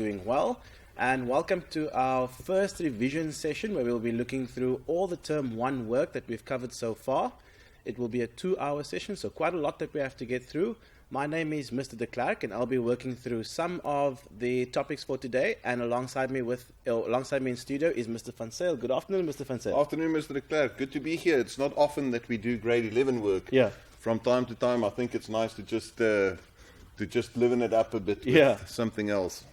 doing well. And welcome to our first revision session where we'll be looking through all the Term 1 work that we've covered so far. It will be a 2-hour session, so quite a lot that we have to get through. My name is Mr. de Klerk, and I'll be working through some of the topics for today. And alongside me in studio is Mr. Van Zyl. Good afternoon, Mr. Van Zyl. Afternoon, Mr. de Klerk. Good to be here. It's not often that we do grade 11 work. Yeah. From time to time, I think it's nice to just liven it up a bit with something else.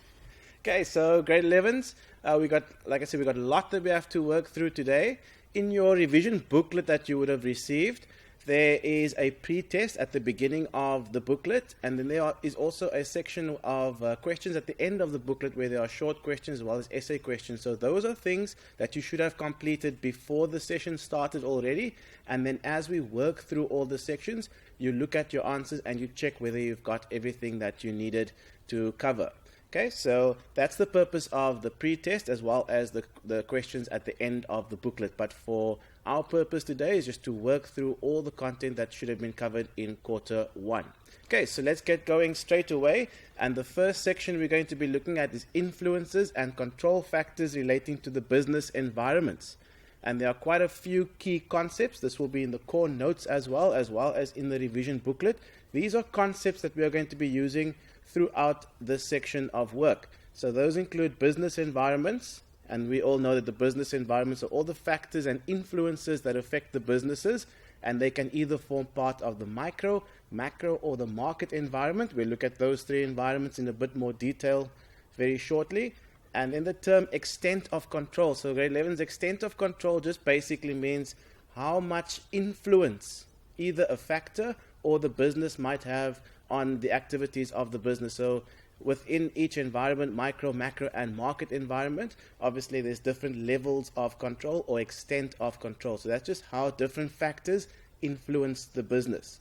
Okay, so grade 11s, we got a lot that we have to work through today. In your revision booklet that you would have received, there is a pre-test at the beginning of the booklet, and then there is also a section of questions at the end of the booklet where there are short questions as well as essay questions. So those are things that you should have completed before the session started already, and then as we work through all the sections, you look at your answers and you check whether you've got everything that you needed to cover. Okay, so that's the purpose of the pre-test as well as the questions at the end of the booklet. But for our purpose today is just to work through all the content that should have been covered in quarter 1. Okay, so let's get going straight away. And the first section we're going to be looking at is influences and control factors relating to the business environments. And there are quite a few key concepts. This will be in the core notes as well as in the revision booklet. These are concepts that we are going to be using throughout this section of work. So those include business environments, and we all know that the business environments are all the factors and influences that affect the businesses, and they can either form part of the micro, macro, or the market environment. We'll look at those 3 environments in a bit more detail very shortly. And then the term extent of control. So grade 11's extent of control just basically means how much influence either a factor or the business might have on the activities of the business. So within each environment, micro, macro, and market environment, obviously there's different levels of control or extent of control. So that's just how different factors influence the business.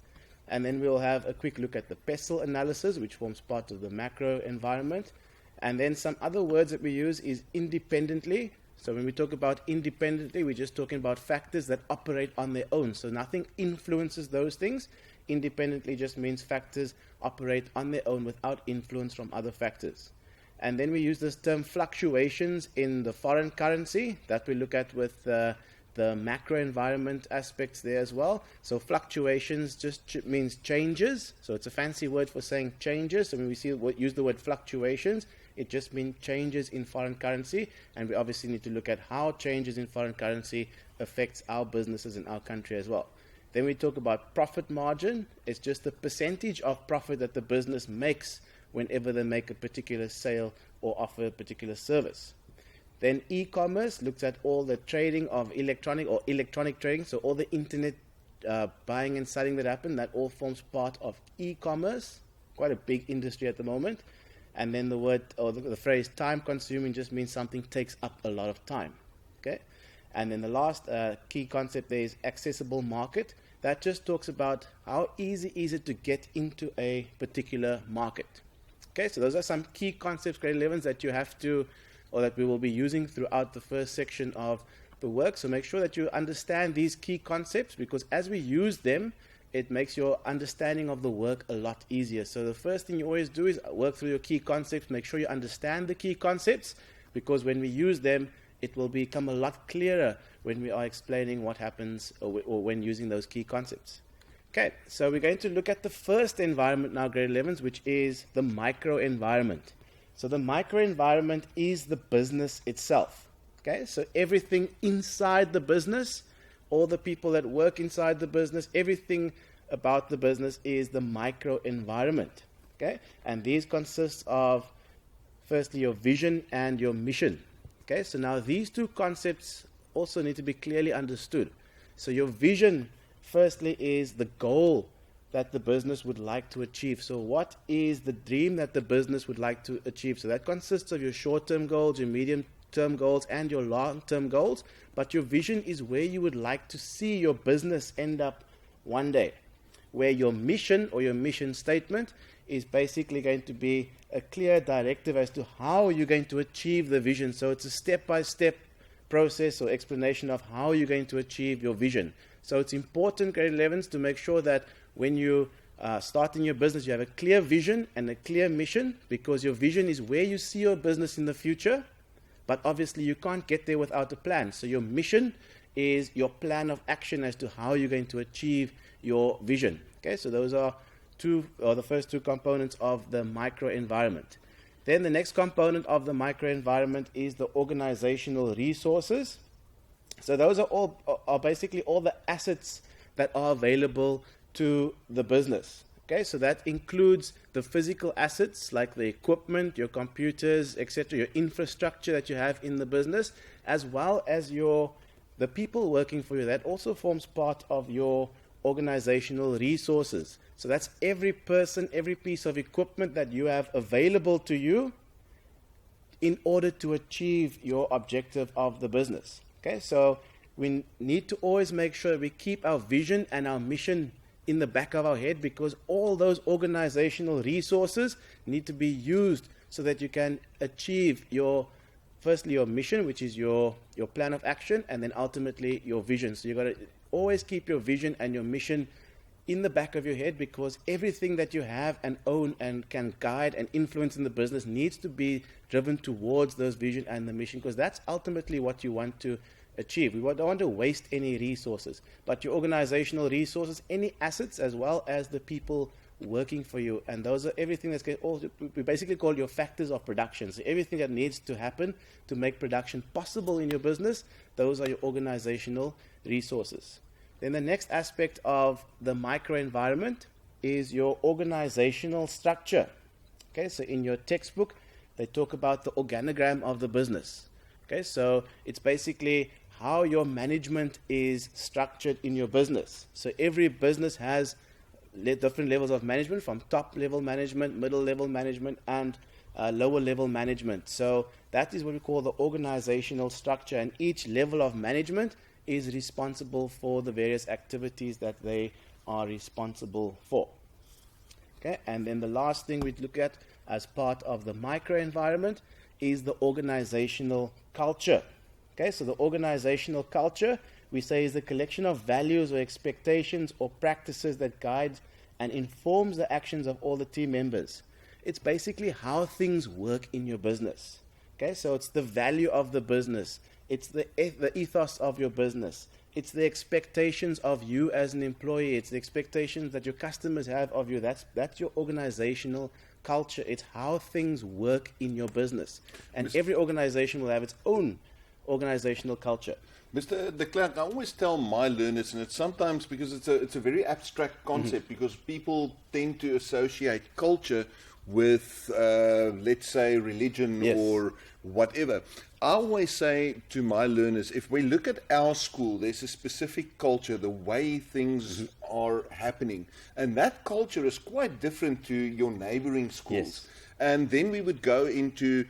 And then we'll have a quick look at the pestle analysis, which forms part of the macro environment. And then some other words that we use is independently. So when we talk about independently, we're just talking about factors that operate on their own. So nothing influences those things. Independently just means factors operate on their own without influence from other factors. And then we use this term fluctuations in the foreign currency that we look at with the macro environment aspects there as well. So fluctuations just means changes. So it's a fancy word for saying changes. So when we use the word fluctuations, it just means changes in foreign currency. And we obviously need to look at how changes in foreign currency affects our businesses in our country as well. Then we talk about profit margin. It's just the percentage of profit that the business makes whenever they make a particular sale or offer a particular service. Then e-commerce looks at all the trading of electronic trading, so all the internet buying and selling that happen, that all forms part of e-commerce, quite a big industry at the moment. And then the word or the phrase time consuming just means something takes up a lot of time. Okay? And then the last key concept there is accessible market. That just talks about how easy is it to get into a particular market. Okay, so those are some key concepts, grade 11s, that you have to, or that we will be using throughout the first section of the work. So make sure that you understand these key concepts, because as we use them, it makes your understanding of the work a lot easier. So the first thing you always do is work through your key concepts, make sure you understand the key concepts, because when we use them, it will become a lot clearer when we are explaining what happens or when using those key concepts. Okay, so we're going to look at the first environment now, grade 11s, which is the micro environment. So the micro environment is the business itself. Okay, so everything inside the business, all the people that work inside the business, everything about the business is the micro environment. Okay, and these consist of, firstly, your vision and your mission. Okay, so now these 2 concepts also need to be clearly understood. So your vision, firstly, is the goal that the business would like to achieve. So what is the dream that the business would like to achieve? So that consists of your short-term goals, your medium-term goals, and your long-term goals. But your vision is where you would like to see your business end up one day. Where your mission or your mission statement is basically going to be a clear directive as to how you're going to achieve the vision. So it's a step-by-step process or explanation of how you're going to achieve your vision. So it's important, grade 11s, to make sure that when you starting your business, you have a clear vision and a clear mission, because your vision is where you see your business in the future. But obviously, you can't get there without a plan. So your mission is your plan of action as to how you're going to achieve your vision. Okay, so those are the first two components of the micro environment. Then the next component of the micro environment is the organizational resources. So those are basically all the assets that are available to the business. Okay, so that includes the physical assets like the equipment, your computers, etc., your infrastructure that you have in the business, as well as the people working for you. That also forms part of your organizational resources. So that's every person, every piece of equipment that you have available to you in order to achieve your objective of the business. Okay, so we need to always make sure we keep our vision and our mission in the back of our head, because all those organizational resources need to be used so that you can achieve firstly your mission, which is your plan of action, and then ultimately your vision. So you've got to always keep your vision and your mission in the back of your head, because everything that you have and own and can guide and influence in the business needs to be driven towards those vision and the mission, because that's ultimately what you want to achieve. We don't want to waste any resources, but your organizational resources, any assets, as well as the people working for you, and those are everything we basically call your factors of production. So everything that needs to happen to make production possible in your business, those are your organizational resources. Then the next aspect of the microenvironment is your organizational structure. Okay, so in your textbook, they talk about the organogram of the business. Okay, so it's basically how your management is structured in your business. So every business has different levels of management, from top level management, middle level management, and lower level management. So that is what we call the organizational structure, and each level of management is responsible for the various activities that they are responsible for. Okay, and then the last thing we look at as part of the microenvironment is the organizational culture. Okay, so the organizational culture, we say, is the collection of values or expectations or practices that guides and informs the actions of all the team members. It's basically how things work in your business. Okay, so it's the value of the business. It's the ethos of your business. It's the expectations of you as an employee. It's the expectations that your customers have of you. That's your organizational culture. It's how things work in your business. And every organization will have its own organizational culture. Mr. de Klerk, I always tell my learners, and it's sometimes because it's a very abstract concept, because people tend to associate culture with, let's say, religion or whatever. I always say to my learners, if we look at our school, there's a specific culture, the way things are happening. And that culture is quite different to your neighboring schools. Yes. And then we would go into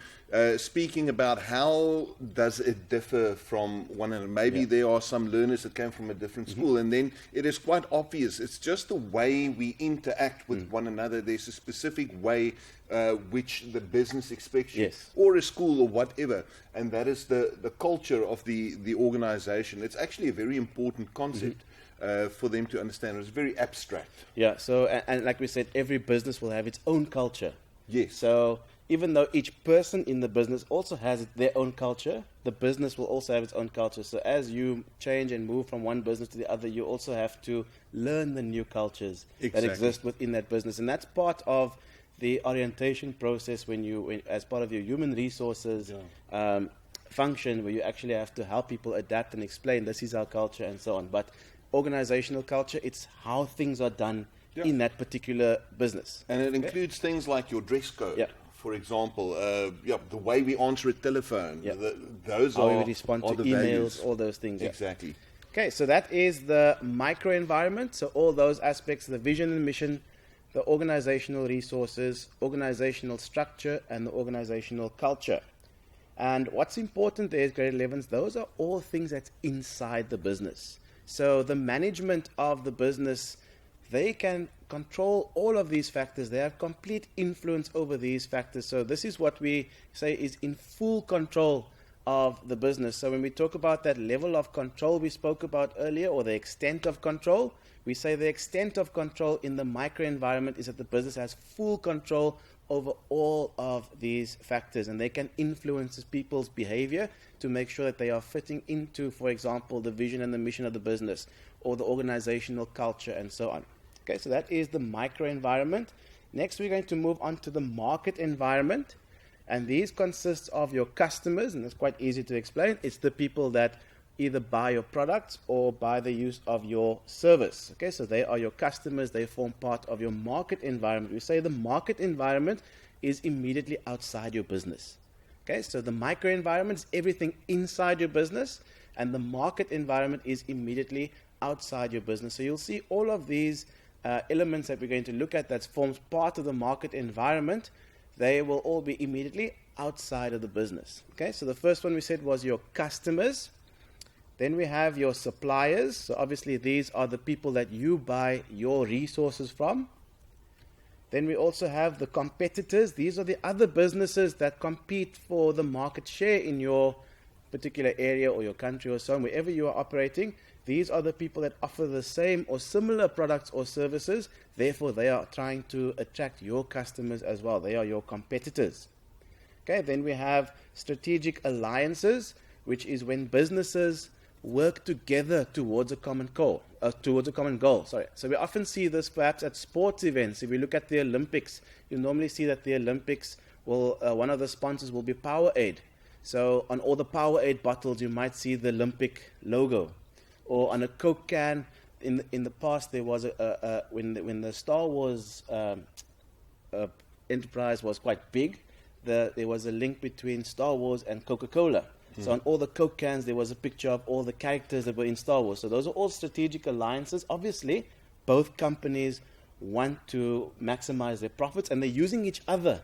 speaking about how does it differ from one another. Maybe there are some learners that came from a different school, and then it is quite obvious. It's just the way we interact with one another. There's a specific way which the business expects you, or a school or whatever, and that is the culture of the organization. It's actually a very important concept. For them to understand. It's very abstract. Yeah, so, and like we said, every business will have its own culture. Yes. So even though each person in the business also has their own culture, the business will also have its own culture. So as you change and move from one business to the other, you also have to learn the new cultures that exist within that business. And that's part of the orientation process when as part of your human resources function, where you actually have to help people adapt and explain this is our culture and so on. But organizational culture, it's how things are done in that particular business. And it includes things like your dress code, for example, the way we answer a telephone, those how are we respond to emails, values. all those things. Exactly. Okay, so that is the microenvironment. So all those aspects, the vision and mission, the organizational resources, organizational structure, and the organizational culture. And what's important there is, grade 11s, those are all things that's inside the business. So the management of the business, they can control all of these factors. They have complete influence over these factors. So this is what we say is in full control of the business. So when we talk about that level of control we spoke about earlier, or the extent of control, we say the extent of control in the microenvironment is that the business has full control over all of these factors, and they can influence people's behavior to make sure that they are fitting into, for example, the vision and the mission of the business, or the organizational culture, and so on. Okay, so that is the microenvironment. Next, we're going to move on to the market environment. And these consist of your customers, and it's quite easy to explain. It's the people that either buy your products or buy the use of your service. Okay, so they are your customers. They form part of your market environment. We say the market environment is immediately outside your business. Okay, so the microenvironment is everything inside your business, and the market environment is immediately outside your business. So you'll see all of these elements that we're going to look at that forms part of the market environment. They will all be immediately outside of the business. Okay, so the first one we said was your customers. Then we have your suppliers. So obviously these are the people that you buy your resources from. Then we also have the competitors. These are the other businesses that compete for the market share in your particular area or your country or so on, wherever you are operating. These are the people that offer the same or similar products or services. Therefore, they are trying to attract your customers as well. They are your competitors. Okay, then we have strategic alliances, which is when businesses work together towards a common goal. So we often see this perhaps at sports events. If we look at the Olympics, you normally see that the Olympics will one of the sponsors will be Powerade. So on all the Powerade bottles, you might see the Olympic logo. Or on a Coke can, in the past there was when the Star Wars enterprise was quite big, there was a link between Star Wars and Coca-Cola. So on all the Coke cans there was a picture of all the characters that were in Star Wars. So those are all strategic alliances. Obviously, both companies want to maximize their profits, and they're using each other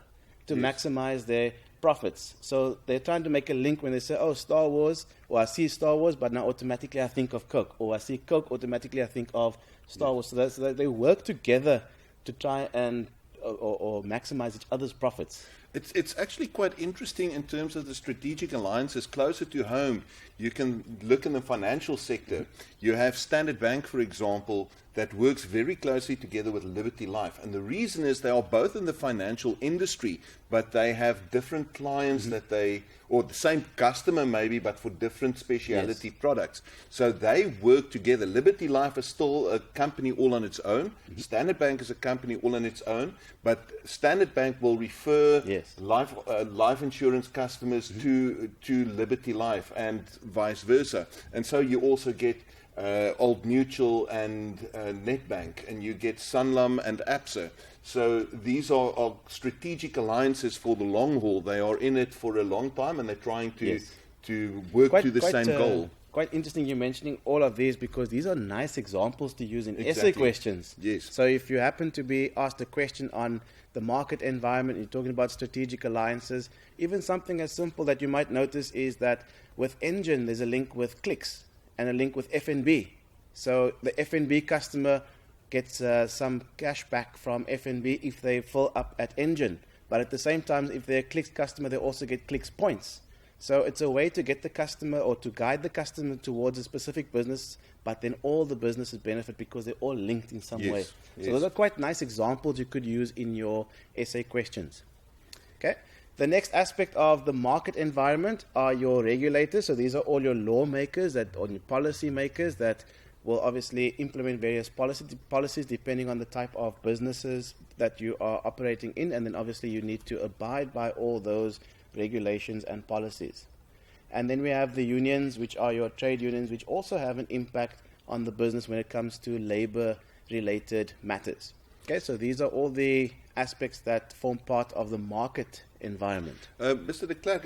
to maximize their profits. So they're trying to make a link when they say, oh, Star Wars, or I see Star Wars, but now automatically I think of Coke, or I see Coke, automatically I think of Star Wars. So they work together to try and or maximize each other's profits. It's actually quite interesting in terms of the strategic alliances closer to home. You can look in the financial sector. You have Standard Bank, for example, that works very closely together with Liberty Life. And the reason is they are both in the financial industry, but they have different clients that they, or the same customer maybe, but for different specialty products. So they work together. Liberty Life is still a company all on its own. Standard Bank is a company all on its own, but Standard Bank will refer life insurance customers to Liberty Life and vice versa. And so you also get Old Mutual and Nedbank, and you get Sanlam and ABSA. So these are strategic alliances for the long haul. They are in it for a long time, and they're trying to work to the same goal. Quite interesting you mentioning all of these, because these are nice examples to use in essay questions. Yes. So if you happen to be asked a question on the market environment, you're talking about strategic alliances, even something as simple that you might notice is that with Engine, there's a link with Clicks and a link with FNB. So the FNB customer gets some cash back from FNB if they fill up at Engine. But at the same time, if they're a Clicks customer, they also get Clicks points. So it's a way to get the customer or to guide the customer towards a specific business, but then all the businesses benefit because they're all linked in some way. So those are quite nice examples you could use in your essay questions. Okay. The next aspect of the market environment are your regulators. So these are all your lawmakers or your policy makers that will obviously implement various policies depending on the type of businesses that you are operating in. And then obviously you need to abide by all those regulations and policies. And then we have the unions, which are your trade unions, which also have an impact on the business when it comes to labor-related matters. Okay, so these are all the aspects that form part of the market environment. Mr. de Klerk,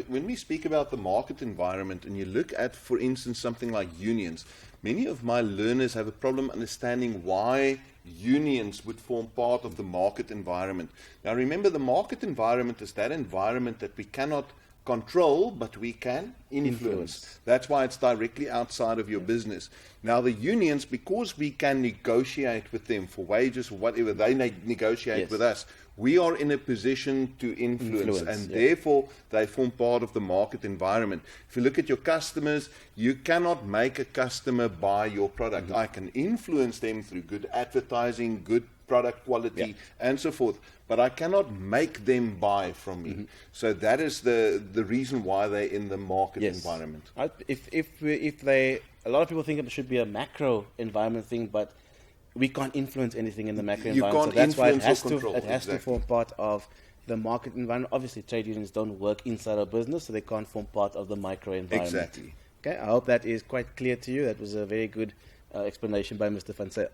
when we speak about the market environment and you look at, for instance, something like unions, many of my learners have a problem understanding why unions would form part of the market environment. Now remember, the market environment is that environment that we cannot control, but we can influence. That's why it's directly outside of your business. Now, the unions, because we can negotiate with them for wages or whatever, they negotiate with us. We are in a position to influence and therefore they form part of the market environment. If you look at your customers, you cannot make a customer buy your product. I can influence them through good advertising, good product quality, and so forth, but I cannot make them buy from me. So that is the reason why they're in the market environment. A lot of people think it should be a macro environment thing, but we can't influence anything in the macro environment. So that's why it has to form part of the market environment. Obviously, trade unions don't work inside a business, so they can't form part of the micro environment. Exactly. Okay, I hope that is quite clear to you. That was a very good explanation by Mr. Van Zyl.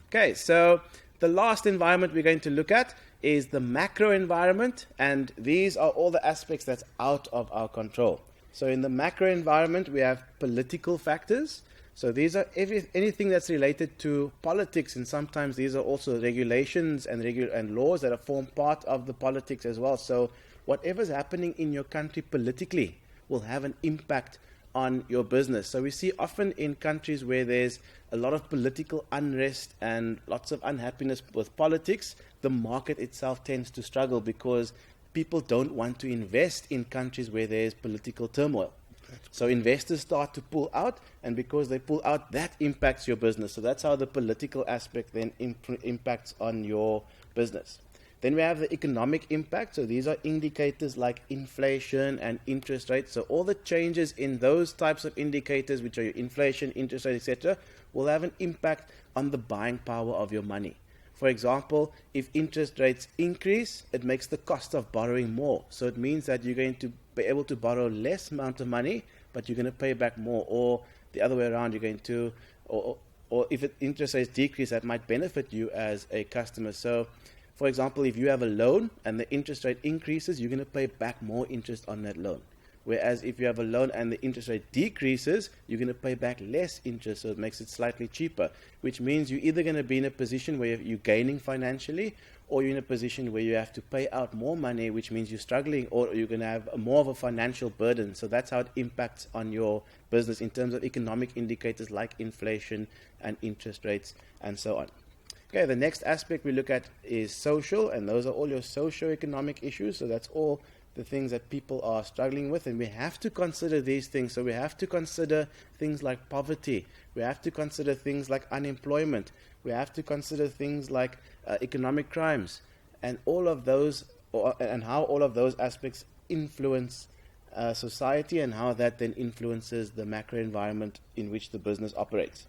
Okay, so the last environment we're going to look at is the macro environment, and these are all the aspects that's out of our control. So in the macro environment, we have political factors. So these are anything that's related to politics, and sometimes these are also regulations and laws that form part of the politics as well. So whatever's happening in your country politically will have an impact on your business. So we see often in countries where there's a lot of political unrest and lots of unhappiness with politics, the market itself tends to struggle because people don't want to invest in countries where there's political turmoil. So investors start to pull out, and because they pull out, that impacts your business. So that's how the political aspect then impacts on your business. Then we have the economic impact. So these are indicators like inflation and interest rates. So all the changes in those types of indicators, which are your inflation, interest rate, etc., will have an impact on the buying power of your money. For example, if interest rates increase, it makes the cost of borrowing more. So it means that you're going to be able to borrow less amount of money, but you're going to pay back more. Or the other way around, you're going to, or if interest rates decrease, that might benefit you as a customer. So, for example, if you have a loan and the interest rate increases, you're going to pay back more interest on that loan. Whereas if you have a loan and the interest rate decreases, you're going to pay back less interest, so it makes it slightly cheaper, which means you're either going to be in a position where you're gaining financially, or you're in a position where you have to pay out more money, which means you're struggling, or you're going to have more of a financial burden. So that's how it impacts on your business in terms of economic indicators like inflation and interest rates and so on. Okay, the next aspect we look at is social, and those are all your socio-economic issues. So that's all the things that people are struggling with, and we have to consider these things. So we have to consider things like poverty. We have to consider things like unemployment. We have to consider things like economic crimes, and all of those, and how all of those aspects influence society, and how that then influences the macro environment in which the business operates.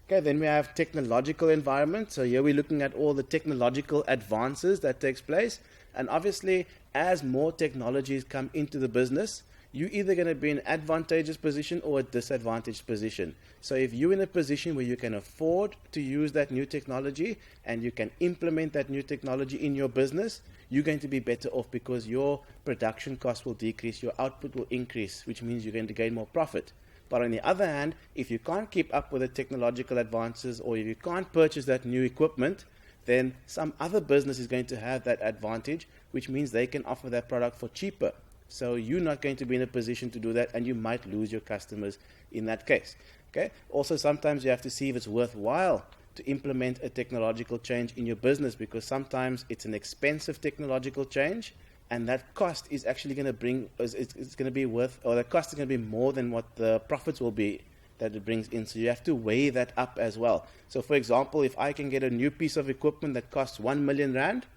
Okay, then we have technological environment. So here we're looking at all the technological advances that takes place. And obviously, as more technologies come into the business, you're either going to be in an advantageous position or a disadvantaged position. So if you're in a position where you can afford to use that new technology and you can implement that new technology in your business, you're going to be better off because your production costs will decrease, your output will increase, which means you're going to gain more profit. But on the other hand, if you can't keep up with the technological advances, or if you can't purchase that new equipment, then some other business is going to have that advantage, which means they can offer that product for cheaper. So you're not going to be in a position to do that, and you might lose your customers in that case. Okay. Also, sometimes you have to see if it's worthwhile to implement a technological change in your business, because sometimes it's an expensive technological change, and that cost is actually going to bring, it's going to be worth, or the cost is going to be more than what the profits will be that it brings in. So you have to weigh that up as well. So for example, if I can get a new piece of equipment that costs 1 million rand,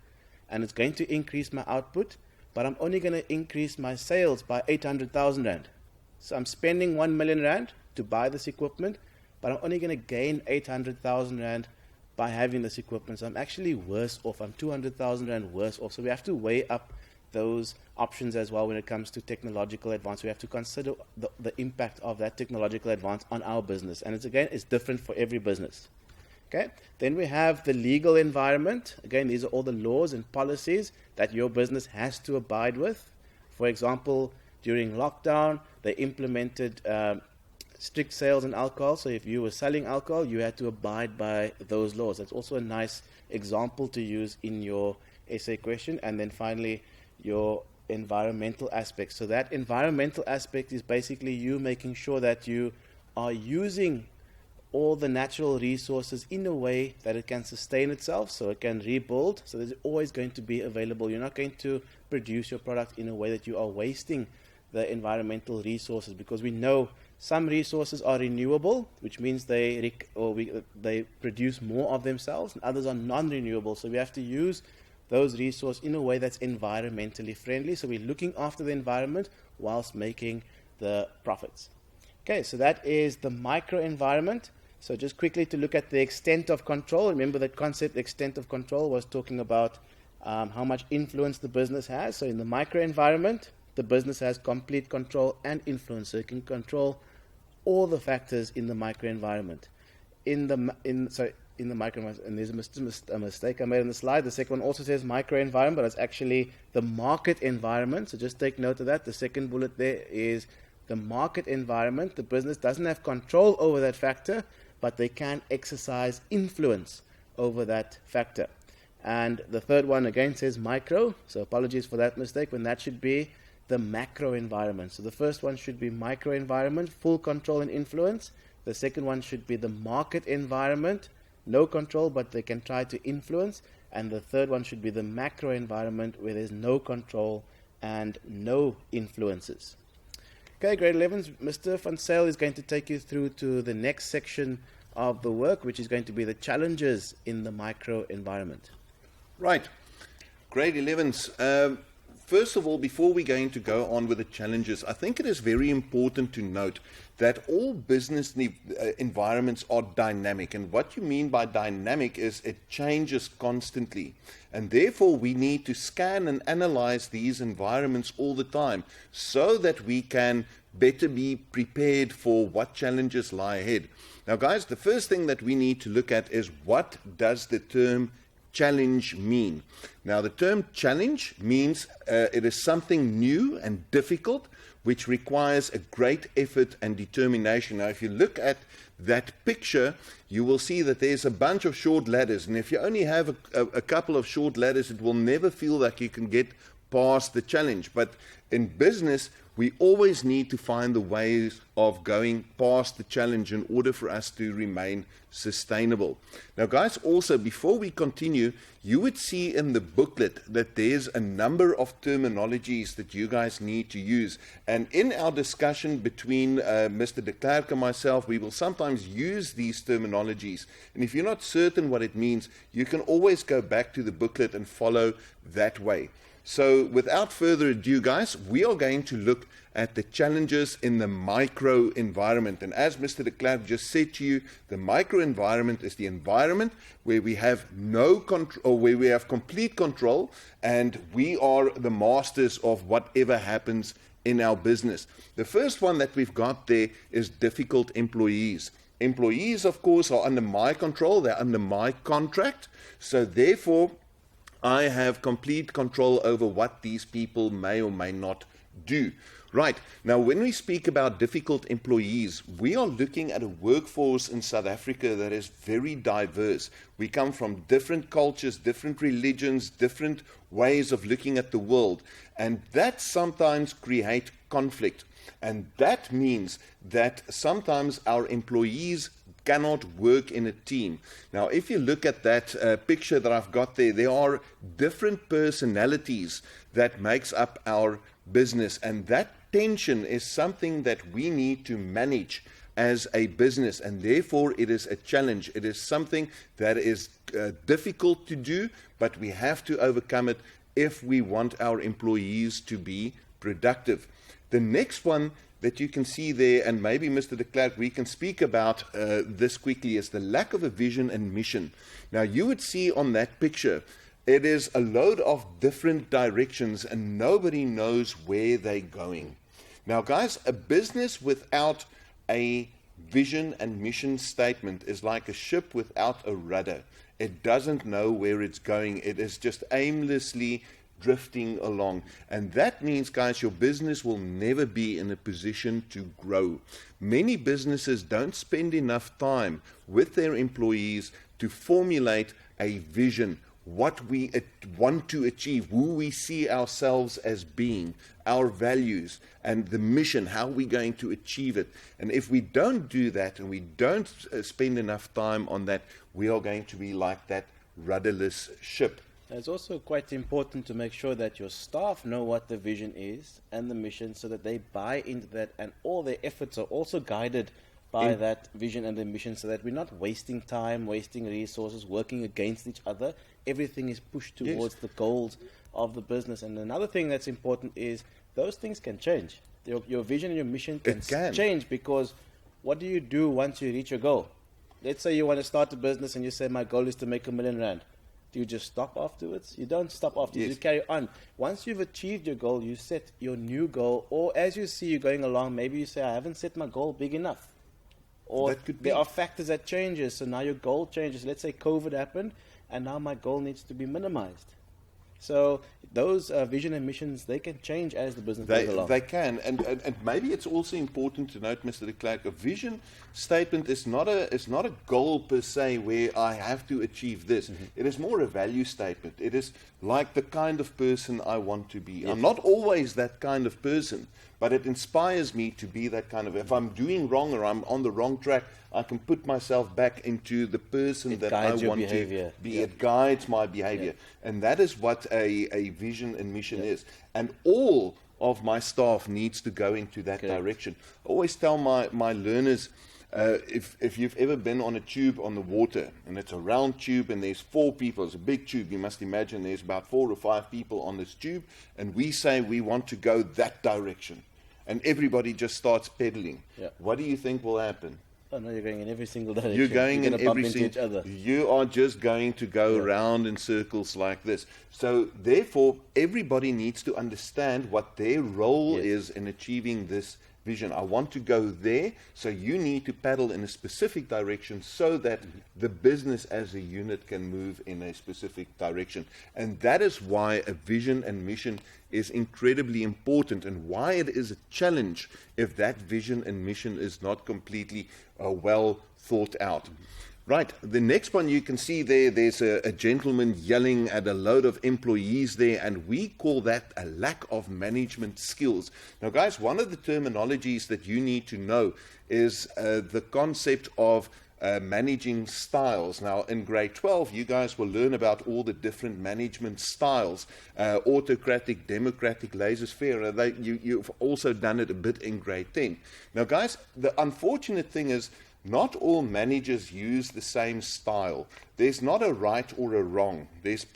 and it's going to increase my output, but I'm only going to increase my sales by 800,000 rand. So I'm spending 1 million rand to buy this equipment, but I'm only going to gain 800,000 rand by having this equipment. So I'm actually worse off. I'm 200,000 rand worse off. So we have to weigh up those options as well when it comes to technological advance. We have to consider the impact of that technological advance on our business. And it's different for every business. Okay. Then we have the legal environment. Again, these are all the laws and policies that your business has to abide with. For example, during lockdown, they implemented strict sales in alcohol. So if you were selling alcohol, you had to abide by those laws. That's also a nice example to use in your essay question. And then finally, your environmental aspect. So that environmental aspect is basically you making sure that you are using all the natural resources in a way that it can sustain itself, so it can rebuild. So there's always going to be available. You're not going to produce your product in a way that you are wasting the environmental resources, because we know some resources are renewable, which means they produce more of themselves, and others are non-renewable. So we have to use those resources in a way that's environmentally friendly. So we're looking after the environment whilst making the profits. Okay, so that is the micro environment. So just quickly to look at the extent of control. Remember the concept extent of control was talking about how much influence the business has. So in the micro environment, the business has complete control and influence. So it can control all the factors in the micro environment. In the micro environment, and there's a mistake I made on the slide. The second one also says micro environment, but it's actually the market environment. So just take note of that. The second bullet there is the market environment. The business doesn't have control over that factor, but they can exercise influence over that factor. And the third one again says micro, so apologies for that mistake, when that should be the macro environment. So the first one should be micro environment, full control and influence. The second one should be the market environment, no control, but they can try to influence. And the third one should be the macro environment, where there's no control and no influences. Okay, grade 11s, Mr. Van Zyl is going to take you through to the next section of the work, which is going to be the challenges in the micro environment. Right. Grade 11s. First of all, before we're going to go on with the challenges, I think it is very important to note that all business environments are dynamic. And what you mean by dynamic is it changes constantly. And therefore, we need to scan and analyze these environments all the time so that we can better be prepared for what challenges lie ahead. Now, guys, the first thing that we need to look at is, what does the term challenge mean? Now, the term challenge means it is something new and difficult, which requires a great effort and determination. Now, if you look at that picture, you will see that there's a bunch of short ladders. And if you only have a couple of short ladders, it will never feel like you can get past the challenge. But in business, we always need to find the ways of going past the challenge in order for us to remain sustainable. Now, guys, also, before we continue, you would see in the booklet that there's a number of terminologies that you guys need to use. And in our discussion between Mr. de Klerk and myself, we will sometimes use these terminologies. And if you're not certain what it means, you can always go back to the booklet and follow that way. So without further ado, guys, we are going to look at the challenges in the micro environment. And as Mr. de Klerk just said to you, the micro environment is the environment where we have no control, or where we have complete control, and we are the masters of whatever happens in our business. The first one that we've got there is difficult employees. Employees, of course, are under my control. They're under my contract. So therefore, I have complete control over what these people may or may not do. Right. Now, when we speak about difficult employees, we are looking at a workforce in South Africa that is very diverse. We come from different cultures, different religions, different ways of looking at the world. And that sometimes creates conflict. And that means that sometimes our employees cannot work in a team. Now, if you look at that picture that I've got there, there are different personalities that makes up our business, and that tension is something that we need to manage as a business, and therefore it is a challenge. It is something that is difficult to do, but we have to overcome it if we want our employees to be productive. The next one that you can see there, and maybe Mr. de Klerk, we can speak about this quickly, is the lack of a vision and mission. Now, you would see on that picture, it is a load of different directions and nobody knows where they're going. Now, guys, a business without a vision and mission statement is like a ship without a rudder. It doesn't know where it's going. It is just aimlessly drifting along. And that means, guys, your business will never be in a position to grow. Many businesses don't spend enough time with their employees to formulate a vision. what we want to achieve, who we see ourselves as being, our values, and the mission, how we're going to achieve it. And if we don't do that and we don't spend enough time on that, we are going to be like that rudderless ship. It's also quite important to make sure that your staff know what the vision is and the mission so that they buy into that, and all their efforts are also guided by that vision and the mission, so that we're not wasting time, wasting resources, working against each other. Everything is pushed towards the goals of the business. And another thing that's important is those things can change. Your vision and your mission can change, because what do you do once you reach your goal? Let's say you want to start a business and you say, my goal is to make R1 million. Do you just stop afterwards? You don't stop afterwards. You carry on. Once you've achieved your goal, you set your new goal. Or as you see you going along, maybe you say, I haven't set my goal big enough. Or there are factors that changes. So now your goal changes. Let's say COVID happened, and now my goal needs to be minimized. So those vision and missions, they can change as the business goes along. They can, and maybe it's also important to note, Mr. de Klerk, a vision statement is not a goal per se where I have to achieve this. Mm-hmm. It is more a value statement. It is like the kind of person I want to be. Yes. I'm not always that kind of person, but it inspires me to be that kind of. If I'm doing wrong or I'm on the wrong track, I can put myself back into the person that I want to be. Yeah. It guides my behavior. Yeah. And that is what a vision and mission is. And all of my staff needs to go into that direction. I always tell my learners, if you've ever been on a tube on the water, and it's a round tube and there's 4 people, it's a big tube, you must imagine there's about 4 or 5 people on this tube, and we say we want to go that direction. And everybody just starts pedaling. Yeah. What do you think will happen? Oh no, you're going in every single direction. You're going in every single. You are just going to go around in circles like this. So therefore, everybody needs to understand what their role is in achieving this vision. I want to go there, so you need to paddle in a specific direction so that the business as a unit can move in a specific direction. And that is why a vision and mission is incredibly important, and why it is a challenge if that vision and mission is not completely well thought out. Right, the next one you can see there's a gentleman yelling at a load of employees there, and we call that a lack of management skills. Now guys, one of the terminologies that you need to know is the concept of managing styles. Now in grade 12 you guys will learn about all the different management styles, autocratic, democratic, laissez-faire. You've also done it a bit in grade 10. Now guys, the unfortunate thing is not all managers use the same style. There's not a right or a wrong. There's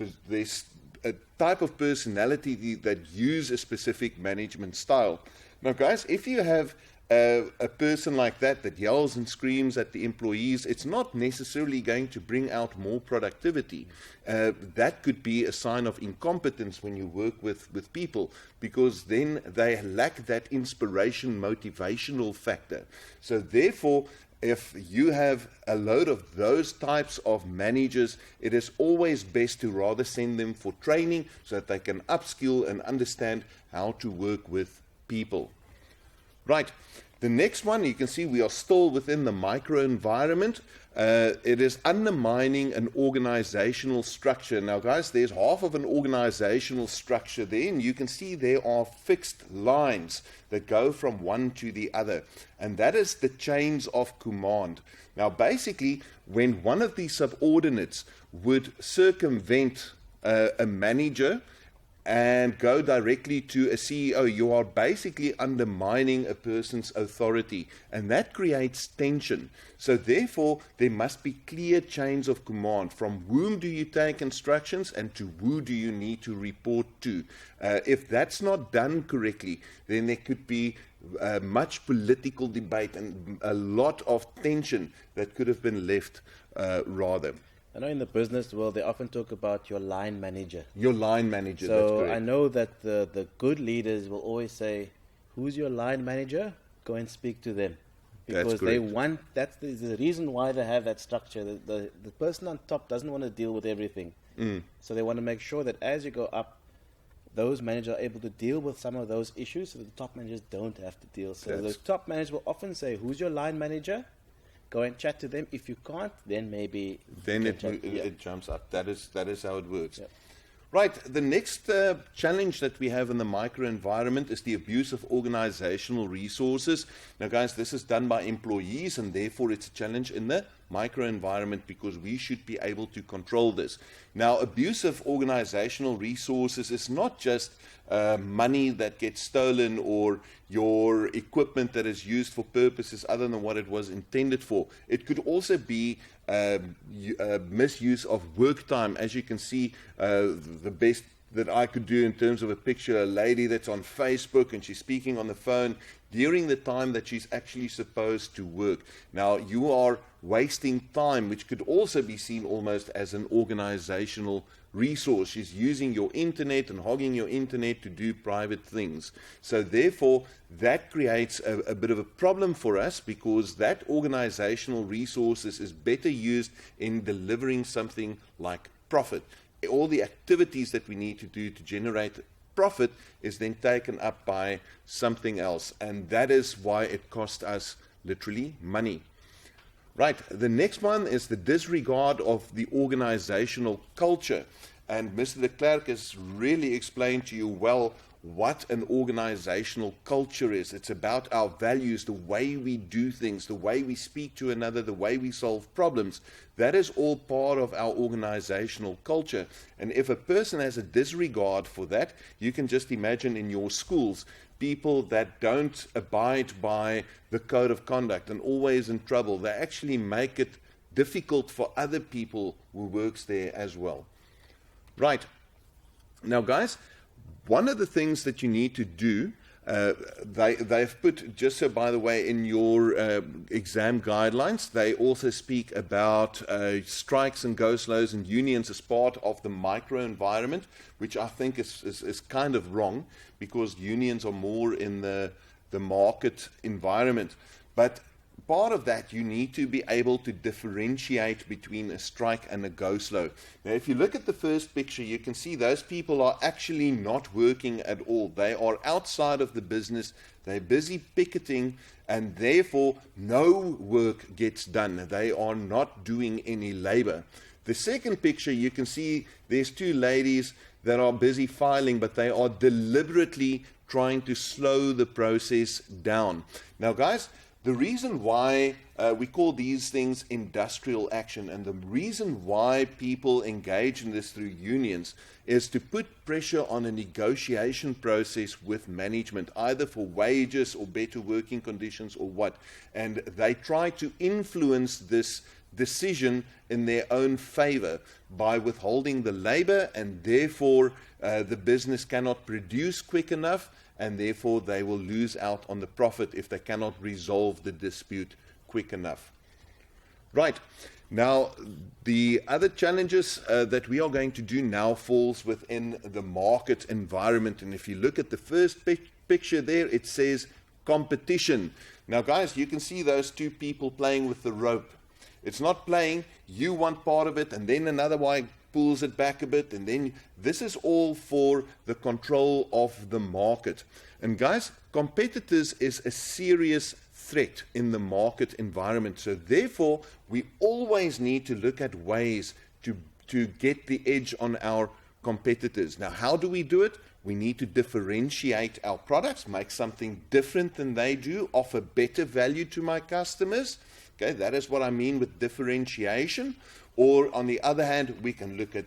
a type of personality that use a specific management style. Now guys, if you have a person like that yells and screams at the employees, it's not necessarily going to bring out more productivity. That could be a sign of incompetence when you work with people, because then they lack that inspiration, motivational factor. So therefore, if you have a load of those types of managers, it is always best to rather send them for training so that they can upskill and understand how to work with people. Right, the next one, you can see we are still within the microenvironment. It is undermining an organizational structure. Now guys, there's half of an organizational structure there, and you can see there are fixed lines that go from one to the other, and that is the chains of command. Now basically, when one of these subordinates would circumvent a manager and go directly to a CEO, you are basically undermining a person's authority, and that creates tension. So therefore, there must be clear chains of command. From whom do you take instructions and to who do you need to report to? If that's not done correctly, then there could be much political debate and a lot of tension that could have been left rather. I know in the business world, they often talk about your line manager. Your line manager, so that's correct. I know that the good leaders will always say, who's your line manager? Go and speak to them. Because they want, that's the reason why they have that structure. The person on top doesn't want to deal with everything. So they want to make sure that as you go up, those managers are able to deal with some of those issues so that the top managers don't have to deal. So the top managers will often say, who's your line manager? go and chat to them. If you can't, then maybe then you it, can chat. it jumps up. That is how it works. Yeah. Right, the next challenge that we have in the microenvironment is the abuse of organizational resources. Now guys, this is done by employees, and therefore it's a challenge in the microenvironment because we should be able to control this. Now, abuse of organizational resources is not just money that gets stolen or your equipment that is used for purposes other than what it was intended for. It could also be misuse of work time. As you can see, the best that I could do in terms of a picture, a lady that's on Facebook and she's speaking on the phone during the time that she's actually supposed to work. Now, you are wasting time, which could also be seen almost as an organizational resource. She's using your internet and hogging your internet to do private things. So therefore, that creates a bit of a problem for us because that organizational resources is better used in delivering something like profit. All the activities that we need to do to generate profit is then taken up by something else, and that is why it costs us literally money. Right, the next one is the disregard of the organizational culture, and Mr. de Klerk has really explained to you well what an organizational culture is. It's about our values, the way we do things, the way we speak to another, the way we solve problems. That is all part of our organizational culture. And if a person has a disregard for that, you can just imagine in your schools, people that don't abide by the code of conduct and always in trouble, they actually make it difficult for other people who works there as well. Right. Now, guys, one of the things that you need to do, they've put, just so by the way, in your exam guidelines, they also speak about strikes and go-slows and unions as part of the microenvironment, which I think is kind of wrong because unions are more in the market environment. But part of that, you need to be able to differentiate between a strike and a go-slow. Now, if you look at the first picture, you can see those people are actually not working at all. They are outside of the business. They're busy picketing, and therefore no work gets done. They are not doing any labor. The second picture, you can see there's two ladies that are busy filing, but they are deliberately trying to slow the process down. Now, guys, the reason why we call these things industrial action, and the reason why people engage in this through unions, is to put pressure on a negotiation process with management, either for wages or better working conditions or what. And they try to influence this decision in their own favor by withholding the labor, and therefore the business cannot produce quick enough, and therefore they will lose out on the profit if they cannot resolve the dispute quick enough. Right. Now, the other challenges that we are going to do now falls within the market environment. And if you look at the first picture there, it says competition. Now, guys, you can see those two people playing with the rope. It's not playing, you want part of it, and then another one pulls it back a bit, and then this is all for the control of the market. And guys, competitors is a serious threat in the market environment. So therefore, we always need to look at ways to get the edge on our competitors. Now, how do we do it? We need to differentiate our products, make something different than they do, offer better value to my customers. Okay, that is what I mean with differentiation. Or on the other hand, we can look at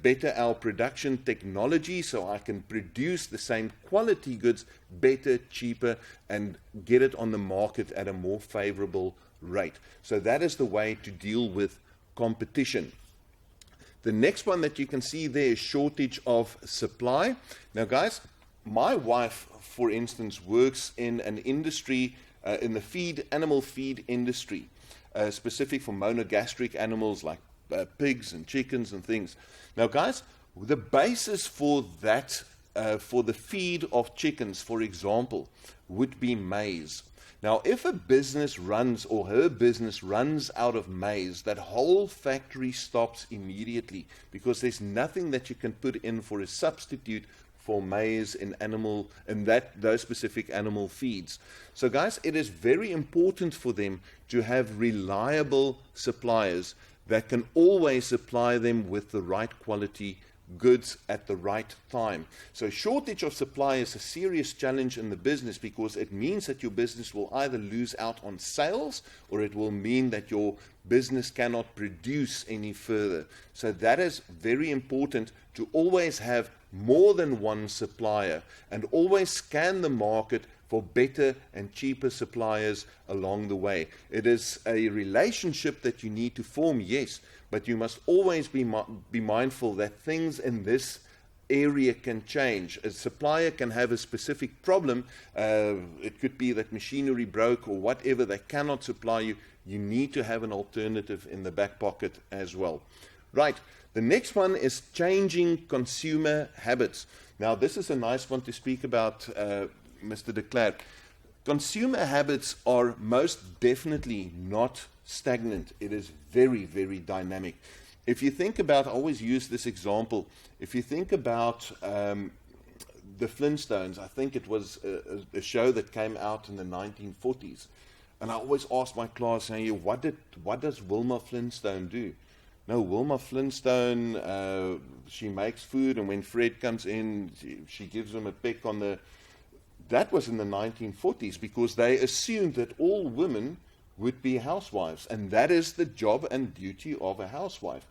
better our production technology so I can produce the same quality goods better, cheaper, and get it on the market at a more favorable rate. So that is the way to deal with competition. The next one that you can see there is shortage of supply. Now, guys, my wife, for instance, works in an industry, in the animal feed industry. Specific for monogastric animals like pigs and chickens and things. Now, guys, the basis for that, for the feed of chickens, for example, would be maize. Now, if a business runs or her business runs out of maize, that whole factory stops immediately because there's nothing that you can put in for a substitute for maize in those specific animal feeds. So guys, it is very important for them to have reliable suppliers that can always supply them with the right quality goods at the right time. So shortage of supply is a serious challenge in the business, because it means that your business will either lose out on sales, or it will mean that your business cannot produce any further. So that is very important, to always have more than one supplier, and always scan the market for better and cheaper suppliers along the way. It is a relationship that you need to form, yes, but you must always be mindful that things in this area can change. A supplier can have a specific problem. It could be that machinery broke or whatever. They cannot supply you. You need to have an alternative in the back pocket as well. Right. The next one is changing consumer habits. Now, this is a nice one to speak about, Mr. de Klerk. Consumer habits are most definitely not stagnant. It is very, very dynamic. If you think about, I always use this example, if you think about the Flintstones, I think it was a show that came out in the 1940s. And I always ask my class, hey, what does Wilma Flintstone do? No, Wilma Flintstone, she makes food, and when Fred comes in, she gives him a peck on the... That was in the 1940s, because they assumed that all women would be housewives, and that is the job and duty of a housewife.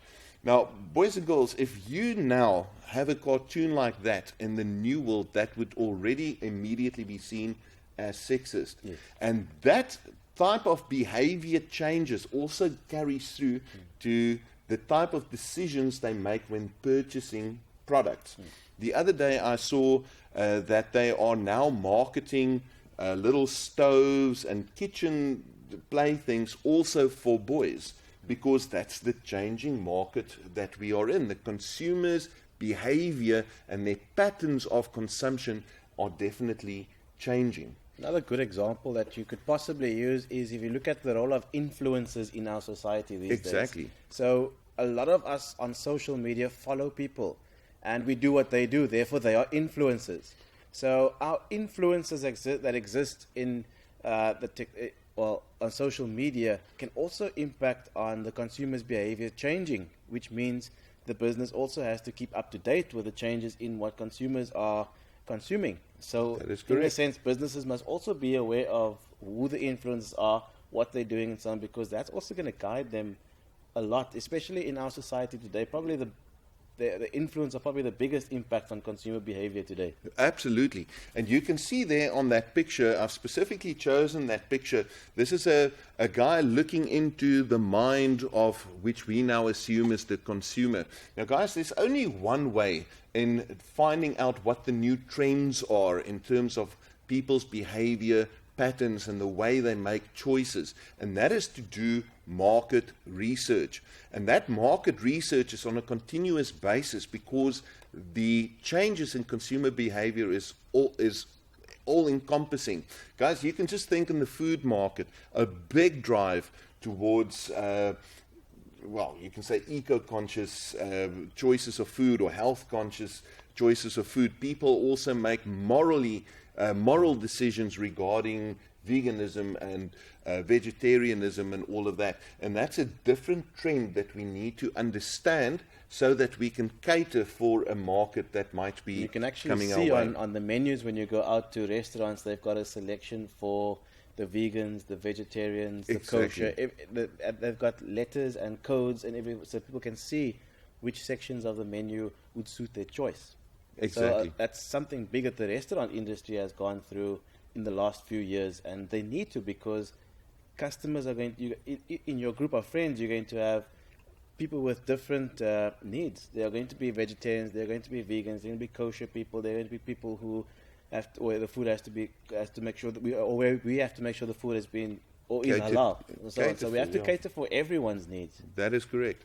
Now, boys and girls, if you now have a cartoon like that in the new world, that would already immediately be seen as sexist. Yes. And that type of behavior changes also carries through to the type of decisions they make when purchasing products. The other day I saw that they are now marketing little stoves and kitchen playthings also for boys, because that's the changing market that we are in. The consumers' behavior and their patterns of consumption are definitely changing. Another good example that you could possibly use is if you look at the role of influencers in our society these days. Exactly. So a lot of us on social media follow people, and we do what they do, therefore they are influencers. So our influencers that exist in on social media can also impact on the consumer's behavior changing, which means the business also has to keep up to date with the changes in what consumers are consuming. So in a sense, businesses must also be aware of who the influencers are, what they're doing and so on, because that's also going to guide them a lot, especially in our society today. Probably the influence are probably the biggest impact on consumer behavior today. Absolutely. And you can see there on that picture, I've specifically chosen that picture. This is a guy looking into the mind of which we now assume is the consumer. Now, guys, there's only one way in finding out what the new trends are in terms of people's behavior patterns and the way they make choices, and that is to do market research. And that market research is on a continuous basis, because the changes in consumer behavior is all encompassing. Guys, you can just think in the food market, a big drive towards you can say eco-conscious choices of food, or health-conscious choices of food. People also make moral decisions regarding veganism and vegetarianism and all of that. And that's a different trend that we need to understand, so that we can cater for a market that might be coming our way. You can actually see on the menus when you go out to restaurants, they've got a selection for the vegans, the vegetarians, the kosher. They've got letters and codes, and so people can see which sections of the menu would suit their choice. Exactly. So that's something big that the restaurant industry has gone through in the last few years, and they need to, because customers are going to, in your group of friends, you're going to have people with different needs. There are going to be vegetarians, there are going to be vegans, there are going to be kosher people, there are going to be people who have to, where the food has to make sure that we have to make sure the food has been or is halal. So we have to cater for everyone's needs. That is correct.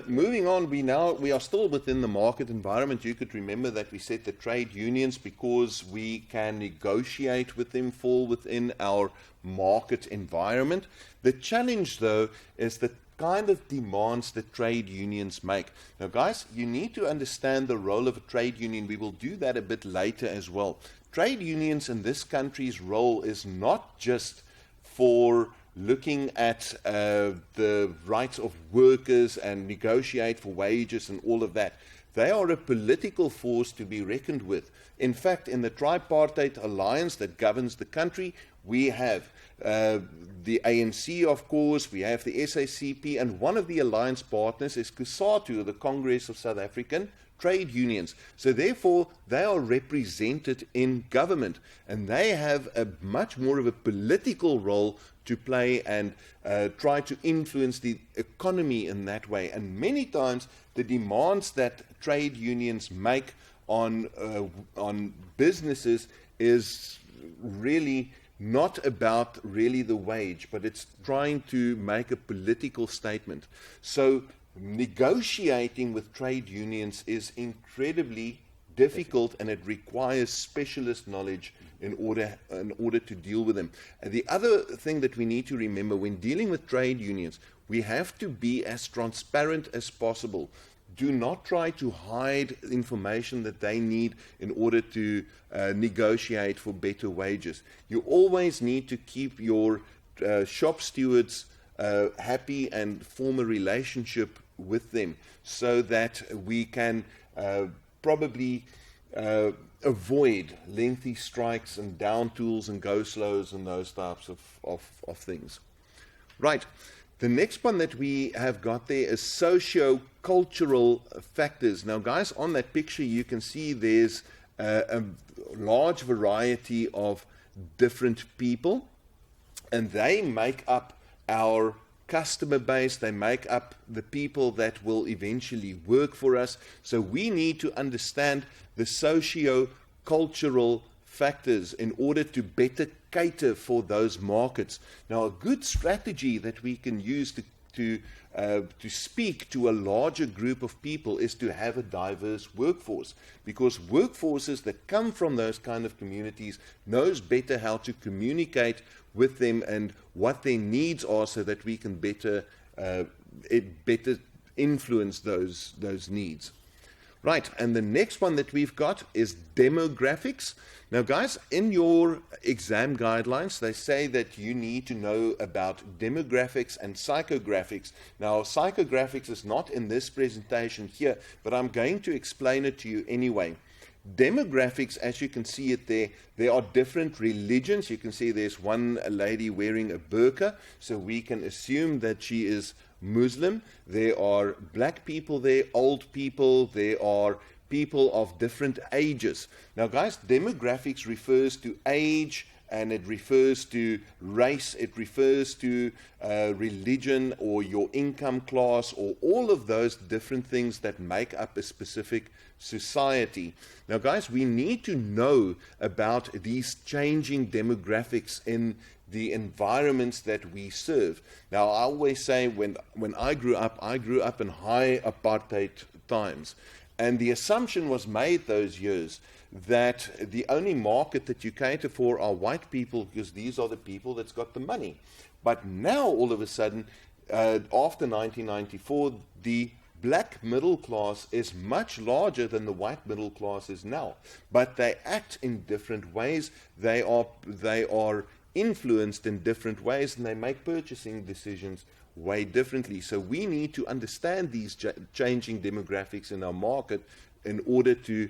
Moving on, we are still within the market environment. You could remember that we said the trade unions, because we can negotiate with them, fall within our market environment. The challenge, though, is that kind of demands that trade unions make. Now, guys, you need to understand the role of a trade union. We will do that a bit later as well. Trade unions in this country's role is not just for looking at the rights of workers and negotiate for wages and all of that. They are a political force to be reckoned with. In fact, in the tripartite alliance that governs the country, we have the ANC, of course, we have the SACP, and one of the alliance partners is COSATU, the Congress of South African Trade Unions. So therefore, they are represented in government, and they have a much more of a political role to play and try to influence the economy in that way. And many times, the demands that trade unions make on businesses is really not about really the wage, but it's trying to make a political statement. So negotiating with trade unions is incredibly difficult, and it requires specialist knowledge in order to deal with them. And the other thing that we need to remember when dealing with trade unions, we have to be as transparent as possible. Do not try to hide information that they need in order to negotiate for better wages. You always need to keep your shop stewards happy and form a relationship with them so that we can probably avoid lengthy strikes and down tools and go slows and those types of things. Right. The next one that we have got there is socio-cultural factors. Now, guys, on that picture, you can see there's a large variety of different people, and they make up our customer base. They make up the people that will eventually work for us. So we need to understand the socio-cultural factors in order to better cater for those markets. Now, a good strategy that we can use to speak to a larger group of people is to have a diverse workforce, because workforces that come from those kind of communities knows better how to communicate with them and what their needs are so that we can better influence those needs. Right, and the next one that we've got is demographics. Now, guys, in your exam guidelines, they say that you need to know about demographics and psychographics. Now, psychographics is not in this presentation here, but I'm going to explain it to you anyway. Demographics, as you can see it there are different religions. You can see there's one lady wearing a burqa, so we can assume that she is Muslim. There are black people there, old people, there are people of different ages. Now, guys, demographics refers to age, and it refers to race, it refers to religion or your income class, or all of those different things that make up a specific society. Now, guys, we need to know about these changing demographics in the environments that we serve. Now, I always say when I grew up in high apartheid times. And the assumption was made those years that the only market that you cater for are white people, because these are the people that's got the money. But now, all of a sudden, after 1994, the black middle class is much larger than the white middle class is now. But they act in different ways. They are influenced in different ways, and they make purchasing decisions way differently. So we need to understand these changing demographics in our market in order to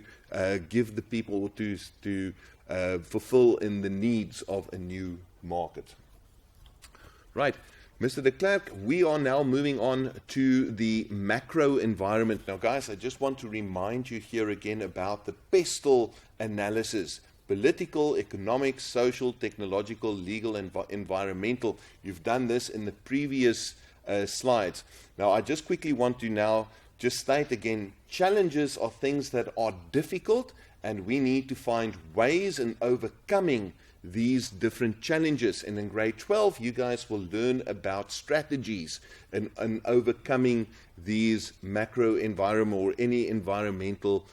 give the people to fulfill in the needs of a new market. Right. Mr. de Klerk, we are now moving on to the macro environment. Now, guys, I just want to remind you here again about the PESTEL analysis. Political, economic, social, technological, legal, and environmental. You've done this in the previous slides. Now, I just quickly want to now just state again, challenges are things that are difficult, and we need to find ways in overcoming these different challenges. And in grade 12, you guys will learn about strategies and overcoming these macro environment or any environmental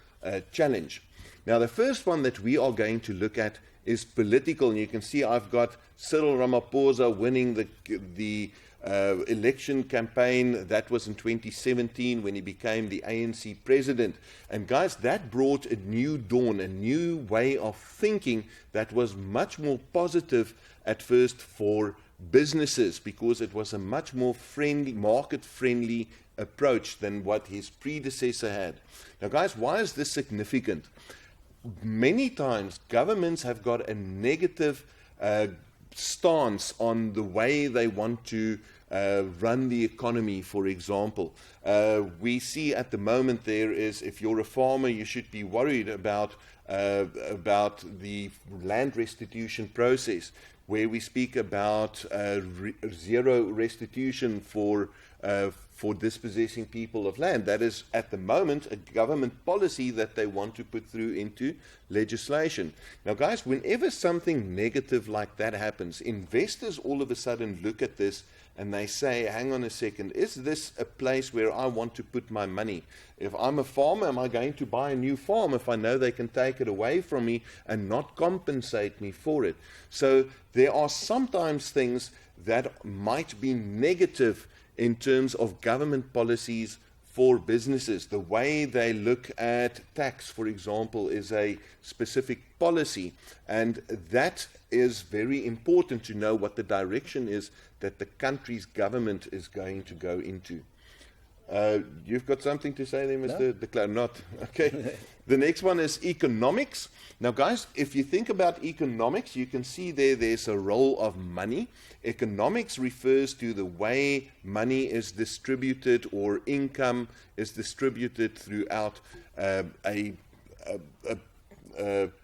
challenge. Now, the first one that we are going to look at is political. And you can see I've got Cyril Ramaphosa winning the election campaign. That was in 2017 when he became the ANC president. And guys, that brought a new dawn, a new way of thinking that was much more positive at first for businesses, because it was a much more friendly, market-friendly approach than what his predecessor had. Now guys, why is this significant? Many times governments have got a negative stance on the way they want to run the economy, for example. We see at the moment there is, if you're a farmer, you should be worried about the land restitution process, where we speak about zero restitution for dispossessing people of land. That is, at the moment, a government policy that they want to put through into legislation. Now, guys, whenever something negative like that happens, investors all of a sudden look at this and they say, hang on a second, is this a place where I want to put my money? If I'm a farmer, am I going to buy a new farm if I know they can take it away from me and not compensate me for it? So there are sometimes things that might be negative in terms of government policies for businesses. The way they look at tax, for example, is a specific policy, and that is very important to know what the direction is that the country's government is going to go into. You've got something to say there, Mr. De Cler? Not. Okay. The next one is economics. Now, guys, if you think about economics, you can see there's a role of money. Economics refers to the way money is distributed or income is distributed throughout a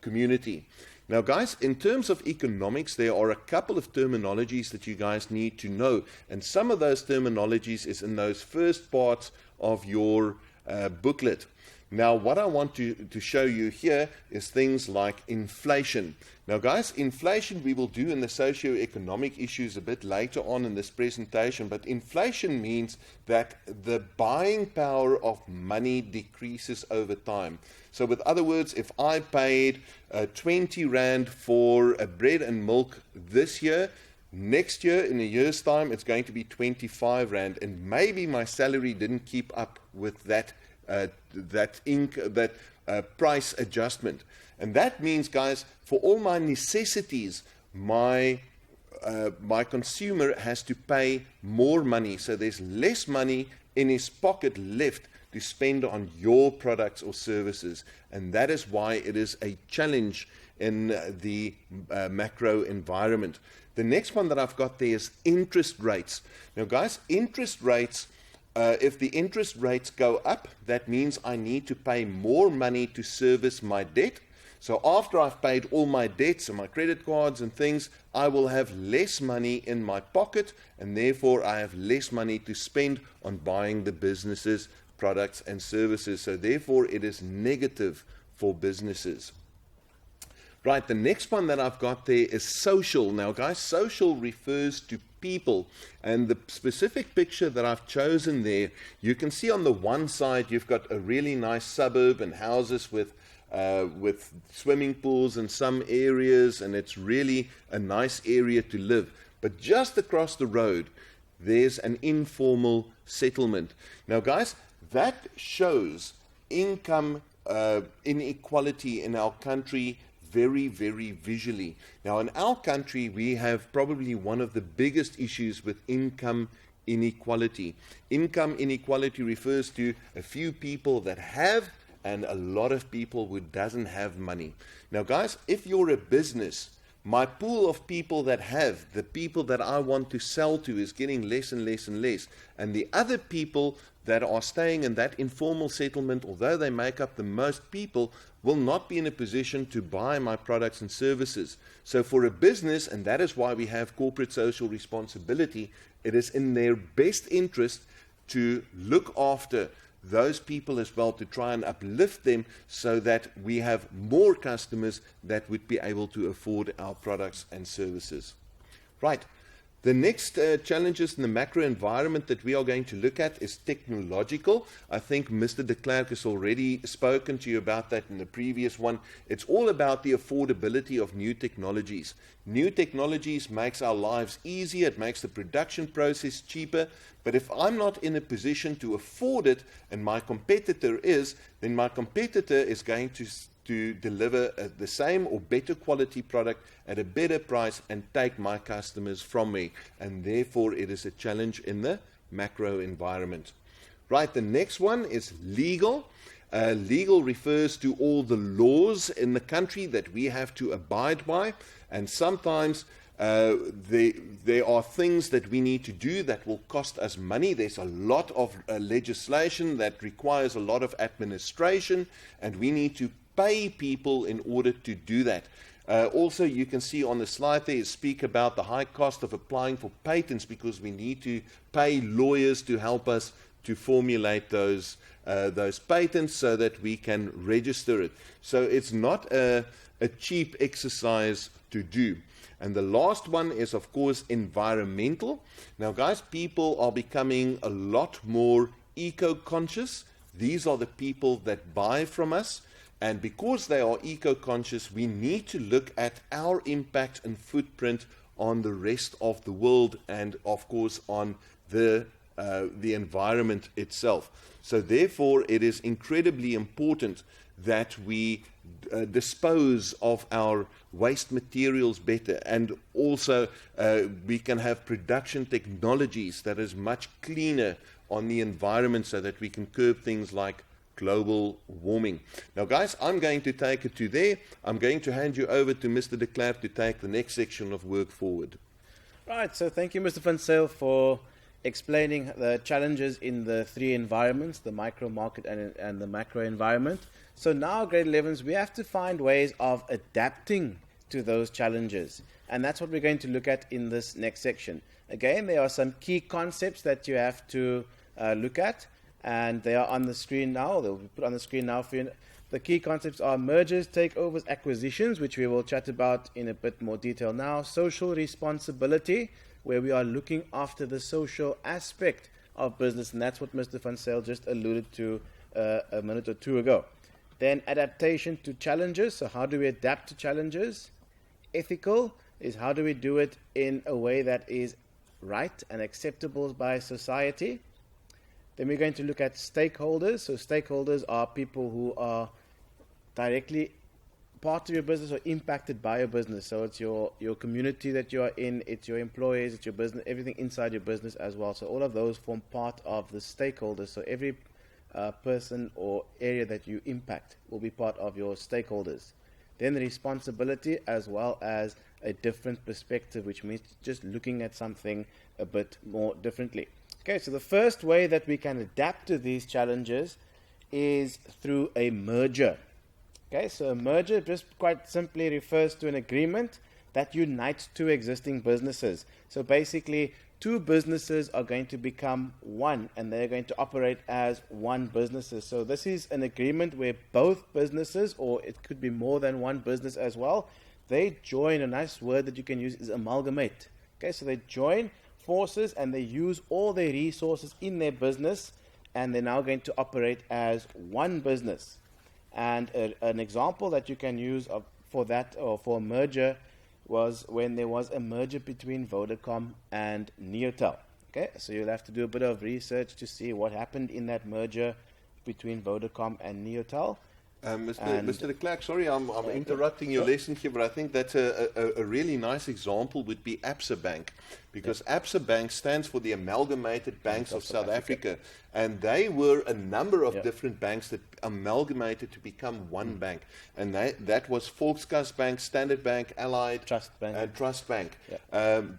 community. Now, guys, in terms of economics, there are a couple of terminologies that you guys need to know. And some of those terminologies is in those first parts of your booklet. Now, what I want to show you here is things like inflation. Now, guys, inflation we will do in the socio-economic issues a bit later on in this presentation, but inflation means that the buying power of money decreases over time. So, with other words, if I paid 20 Rand for a bread and milk this year, next year, in a year's time, it's going to be 25 Rand, and maybe my salary didn't keep up with that price adjustment. And that means, guys, for all my necessities, my consumer has to pay more money. So there's less money in his pocket left to spend on your products or services. And that is why it is a challenge in the macro environment. The next one that I've got there is interest rates. Now, guys, interest rates, if the interest rates go up, that means I need to pay more money to service my debt. So after I've paid all my debts and my credit cards and things, I will have less money in my pocket, and therefore I have less money to spend on buying the businesses, products and services. So therefore it is negative for businesses. Right, the next one that I've got there is social. Now, guys, social refers to people, and the specific picture that I've chosen there, you can see on the one side you've got a really nice suburb and houses with swimming pools in some areas, and it's really a nice area to live. But just across the road, there's an informal settlement. Now, guys, that shows income inequality in our country very, very visually. Now, in our country, we have probably one of the biggest issues with income inequality. Income inequality refers to a few people that have and a lot of people who doesn't have money. Now, guys, if you're a business, my pool of people that have, the people that I want to sell to, is getting less and less and less. And the other people that are staying in that informal settlement, although they make up the most people, will not be in a position to buy my products and services. So for a business, and that is why we have corporate social responsibility, it is in their best interest to look after those people as well, to try and uplift them so that we have more customers that would be able to afford our products and services. Right. The next challenges in the macro environment that we are going to look at is technological. I think Mr. de Klerk has already spoken to you about that in the previous one. It's all about the affordability of new technologies. New technologies makes our lives easier, it makes the production process cheaper, but if I'm not in a position to afford it and my competitor is, then my competitor is going to deliver the same or better quality product at a better price and take my customers from me. And therefore, it is a challenge in the macro environment. Right, the next one is legal. Legal refers to all the laws in the country that we have to abide by. And sometimes there are things that we need to do that will cost us money. There's a lot of legislation that requires a lot of administration, and we need to pay people in order to do that. Also, you can see on the slide there, speak about the high cost of applying for patents because we need to pay lawyers to help us to formulate those patents so that we can register it. So it's not a cheap exercise to do. And the last one is, of course, environmental. Now, guys, people are becoming a lot more eco-conscious. These are the people that buy from us. And because they are eco-conscious, we need to look at our impact and footprint on the rest of the world and, of course, on the environment itself. So therefore, it is incredibly important that we dispose of our waste materials better, and also we can have production technologies that is much cleaner on the environment so that we can curb things like global warming. Now, guys, I'm going to take it to there. I'm going to hand you over to Mr. de Klerk to take the next section of work forward. Right, so thank you, Mr. Van Zyl, for explaining the challenges in the three environments, the micro market and the macro environment. So now, grade 11s, we have to find ways of adapting to those challenges. And that's what we're going to look at in this next section. Again, there are some key concepts that you have to look at, and they are on the screen now. They'll be put on the screen now for you. The key concepts are mergers, takeovers, acquisitions, which we will chat about in a bit more detail now. Social responsibility, where we are looking after the social aspect of business, and that's what Mr. Van Zyl just alluded to a minute or two ago. Then adaptation to challenges, so how do we adapt to challenges? Ethical is how do we do it in a way that is right and acceptable by society. Then we're going to look at stakeholders. So stakeholders are people who are directly part of your business or impacted by your business. So it's your community that you are in, it's your employees, it's your business, everything inside your business as well. So all of those form part of the stakeholders. So every person or area that you impact will be part of your stakeholders. Then the responsibility, as well as a different perspective, which means just looking at something a bit more differently. Okay, so the first way that we can adapt to these challenges is through a merger. Okay, so a merger just quite simply refers to an agreement that unites two existing businesses. So basically, two businesses are going to become one, and they're going to operate as one business. So this is an agreement where both businesses, or it could be more than one business as well, they join. A nice word that you can use is amalgamate. Okay, so they join forces and they use all their resources in their business, and they're now going to operate as one business. And an example that you can use for that, or for a merger, was when there was a merger between Vodacom and Neotel. Okay, so you'll have to do a bit of research to see what happened in that merger between Vodacom and Neotel. Mr. de Klerk, sorry, I'm interrupting your lesson here, but I think that's a really nice example would be Absa Bank, because Absa Bank stands for the Amalgamated Banks of South Africa, and they were a number of different banks that amalgamated to become one bank, and that was Volkskas Bank, Standard Bank, Allied, Trust Bank, and Trust Bank.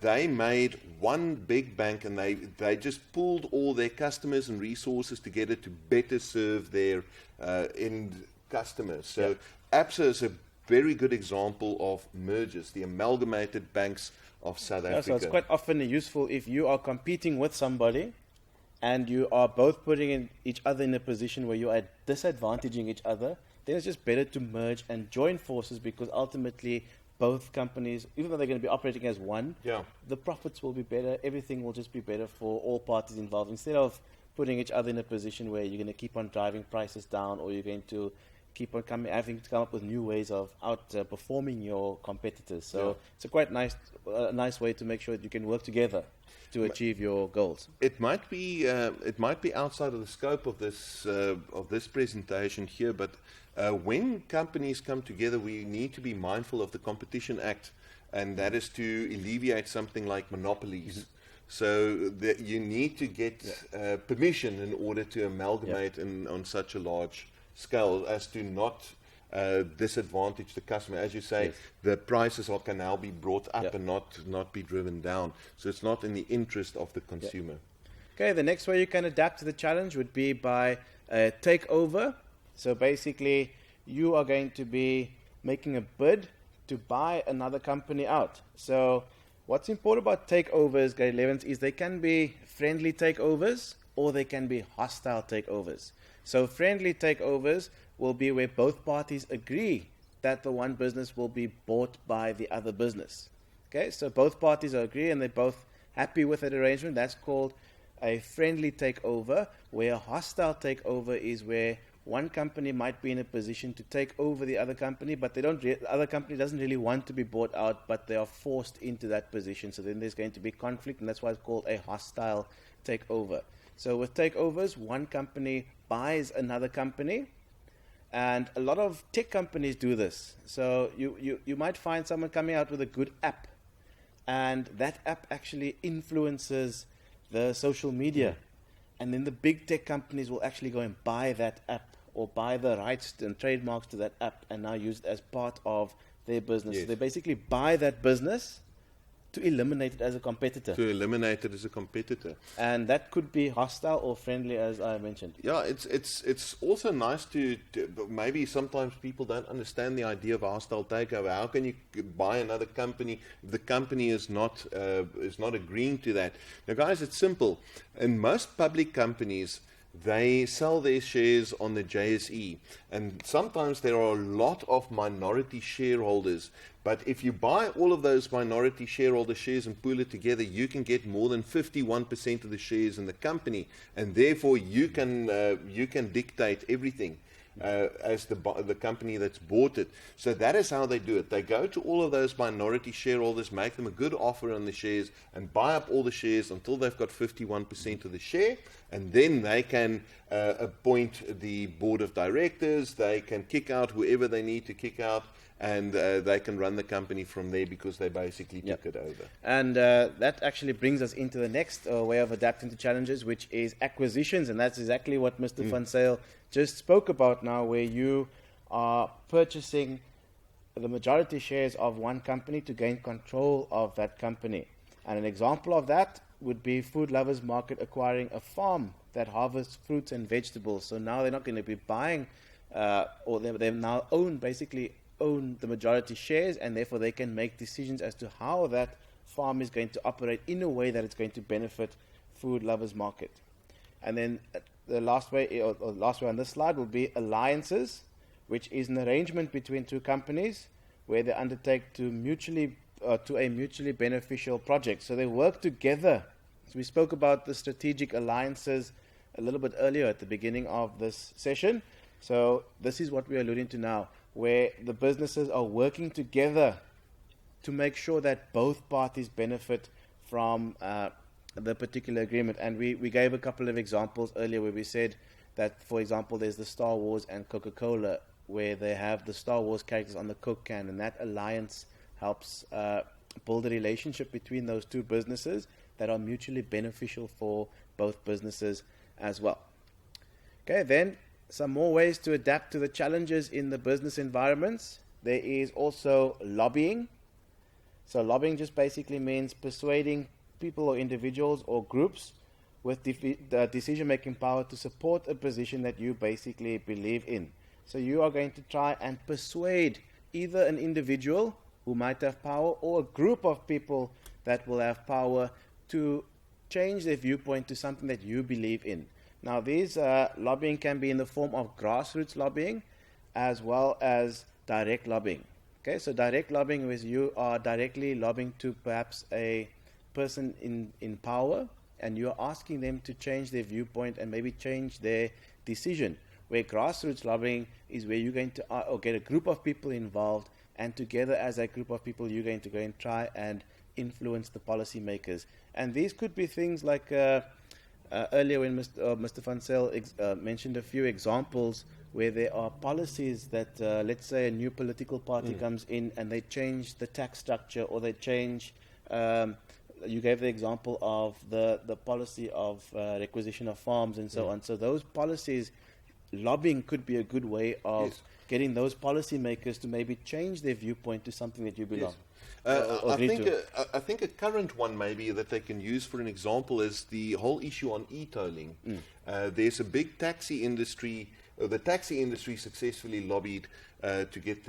They made one big bank, and they just pulled all their customers and resources together to better serve their end customers. So Absa is a very good example of mergers, the Amalgamated Banks of South Africa. So it's quite often useful if you are competing with somebody and you are both putting each other in a position where you are disadvantaging each other, then it's just better to merge and join forces, because ultimately both companies, even though they're going to be operating as one, Yeah. the profits will be better. Everything will just be better for all parties involved. Instead of putting each other in a position where you're going to keep on driving prices down, or you're going to keep on having to come up with new ways of outperforming your competitors. So it's a quite nice way to make sure that you can work together to achieve your goals. It might be outside of the scope of this presentation here, but when companies come together, we need to be mindful of the Competition Act, and that is to alleviate something like monopolies. So that you need to get permission in order to amalgamate on such a large scale as to not disadvantage the customer. As you say, the prices can now be brought up and not be driven down. So it's not in the interest of the consumer. Okay, the next way you can adapt to the challenge would be by a takeover. So basically, you are going to be making a bid to buy another company out. So what's important about takeovers, grade 11s, is they can be friendly takeovers or they can be hostile takeovers. So friendly takeovers will be where both parties agree that the one business will be bought by the other business. Okay, so both parties agree and they're both happy with that arrangement. That's called a friendly takeover, where a hostile takeover is where one company might be in a position to take over the other company, but the other company doesn't really want to be bought out, but they are forced into that position. So then there's going to be conflict, and that's why it's called a hostile takeover. So with takeovers, one company buys another company, and a lot of tech companies do this. So you might find someone coming out with a good app, and that app actually influences the social media. And then the big tech companies will actually go and buy that app or buy the rights and trademarks to that app and now use it as part of their business. Yes. So they basically buy that business to eliminate it as a competitor. And that could be hostile or friendly, as I mentioned. Yeah, it's also nice to maybe sometimes people don't understand the idea of a hostile takeover. How can you buy another company if the company is not agreeing to that? Now, guys, it's simple. In most public companies, they sell their shares on the JSE, and sometimes there are a lot of minority shareholders. But if you buy all of those minority shareholder shares and pool it together, you can get more than 51% of the shares in the company, and therefore you can dictate everything as the company that's bought it. So that is how they do it. They go to all of those minority shareholders, make them a good offer on the shares, and buy up all the shares until they've got 51% of the share, and then they can appoint the board of directors. They can kick out whoever they need to kick out, and they can run the company from there because they basically took it over. And that actually brings us into the next way of adapting to challenges, which is acquisitions. And that's exactly what Mr. Van Zyl just spoke about now, where you are purchasing the majority shares of one company to gain control of that company. And an example of that would be Food Lovers Market acquiring a farm that harvests fruits and vegetables. So now they're not going to be buying, or they now own the majority shares, and therefore they can make decisions as to how that farm is going to operate in a way that it's going to benefit Food Lovers Market. And then the last way on this slide will be alliances, which is an arrangement between two companies where they undertake to a mutually beneficial project. So they work together. So we spoke about the strategic alliances a little bit earlier at the beginning of this session. So this is what we're alluding to now, where the businesses are working together to make sure that both parties benefit from the particular agreement. And we gave a couple of examples earlier where we said that, for example, there's the Star Wars and Coca-Cola, where they have the Star Wars characters on the Coke can, and that alliance helps build a relationship between those two businesses that are mutually beneficial for both businesses as well. Okay, then some more ways to adapt to the challenges in the business environments. There is also lobbying. So lobbying just basically means persuading people or individuals or groups with decision-making power to support a position that you basically believe in. So you are going to try and persuade either an individual who might have power or a group of people that will have power to change their viewpoint to something that you believe in. Now, these lobbying can be in the form of grassroots lobbying as well as direct lobbying. Okay, so direct lobbying is you are directly lobbying to perhaps a person in power, and you're asking them to change their viewpoint and maybe change their decision. Where grassroots lobbying is where you're going to or get a group of people involved, and together as a group of people, you're going to go and try and influence the policymakers. And these could be things like earlier when Mr. Van Zyl mentioned a few examples where there are policies that, let's say, a new political party comes in and they change the tax structure, or they change. You gave the example of the policy of requisition of farms and so on. So those policies, lobbying could be a good way of getting those policymakers to maybe change their viewpoint to something that you belong. I think a current one maybe that they can use for an example is the whole issue on e-tolling. There's a big taxi industry. The taxi industry successfully lobbied to get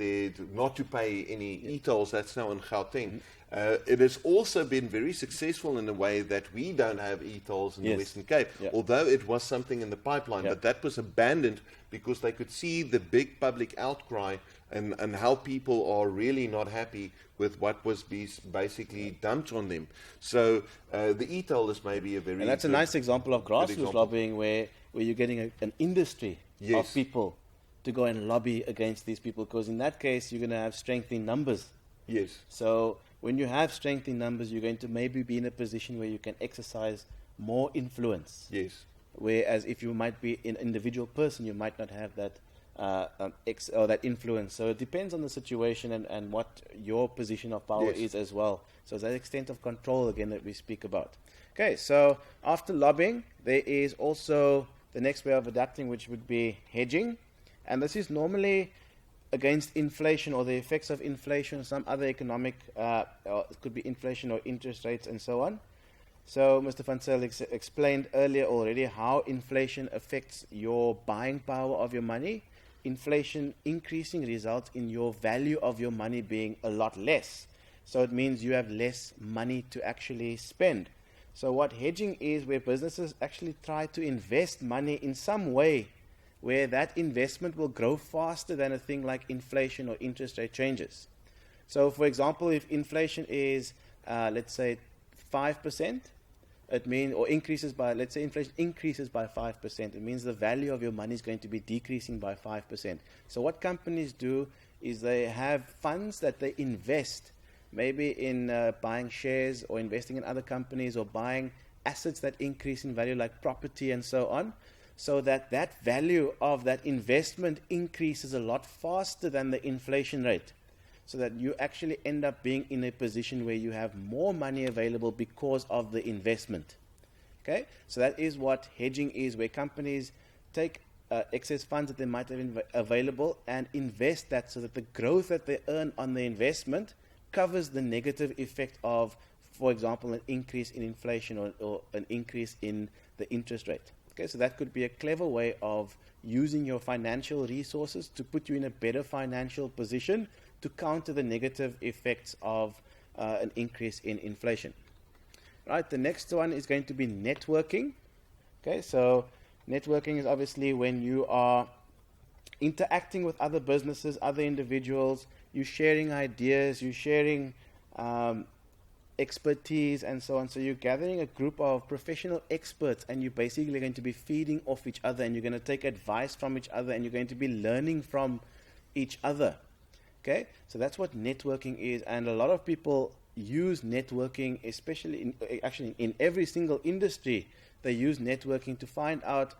not to pay any e-tolls. That's now in Gauteng. It has also been very successful in a way that we don't have e-tolls in the Western Cape, although it was something in the pipeline. But that was abandoned because they could see the big public outcry and how people are really not happy with what was basically dumped on them. So the e-toll is maybe a very... And that's a nice example of grassroots lobbying where you're getting an industry of people to go and lobby against these people, because in that case you're going to have strength in numbers. Yes. So when you have strength in numbers, you're going to maybe be in a position where you can exercise more influence. Yes. Whereas if you might be an individual person, you might not have that or that influence. So it depends on the situation and what your position of power is as well. So it's that extent of control again that we speak about. Okay, so after lobbying, there is also the next way of adapting, which would be hedging. And this is normally against inflation or the effects of inflation, some other economic, it could be inflation or interest rates and so on. So Mr. Van Zyl explained earlier already how inflation affects your buying power of your money. Inflation increasing results in your value of your money being a lot less. So it means you have less money to actually spend. So what hedging is, where businesses actually try to invest money in some way where that investment will grow faster than a thing like inflation or interest rate changes. So for example, if inflation is, let's say, 5%, it means, or increases by, let's say inflation increases by 5%, it means the value of your money is going to be decreasing by 5%. So what companies do is they have funds that they invest, maybe in buying shares or investing in other companies or buying assets that increase in value like property and so on, so that that value of that investment increases a lot faster than the inflation rate, so that you actually end up being in a position where you have more money available because of the investment. Okay, so that is what hedging is, where companies take excess funds that they might have available and invest that so that the growth that they earn on the investment covers the negative effect of, for example, an increase in inflation or an increase in the interest rate. Okay, so that could be a clever way of using your financial resources to put you in a better financial position to counter the negative effects of an increase in inflation. Right, the next one is going to be networking. Okay, so networking is obviously when you are interacting with other businesses, other individuals, you're sharing ideas, you're sharing expertise and so on. So you're gathering a group of professional experts and you're basically going to be feeding off each other, and you're going to take advice from each other, and you're going to be learning from each other. Okay, so that's what networking is, and a lot of people use networking, especially in every single industry. They use networking to find out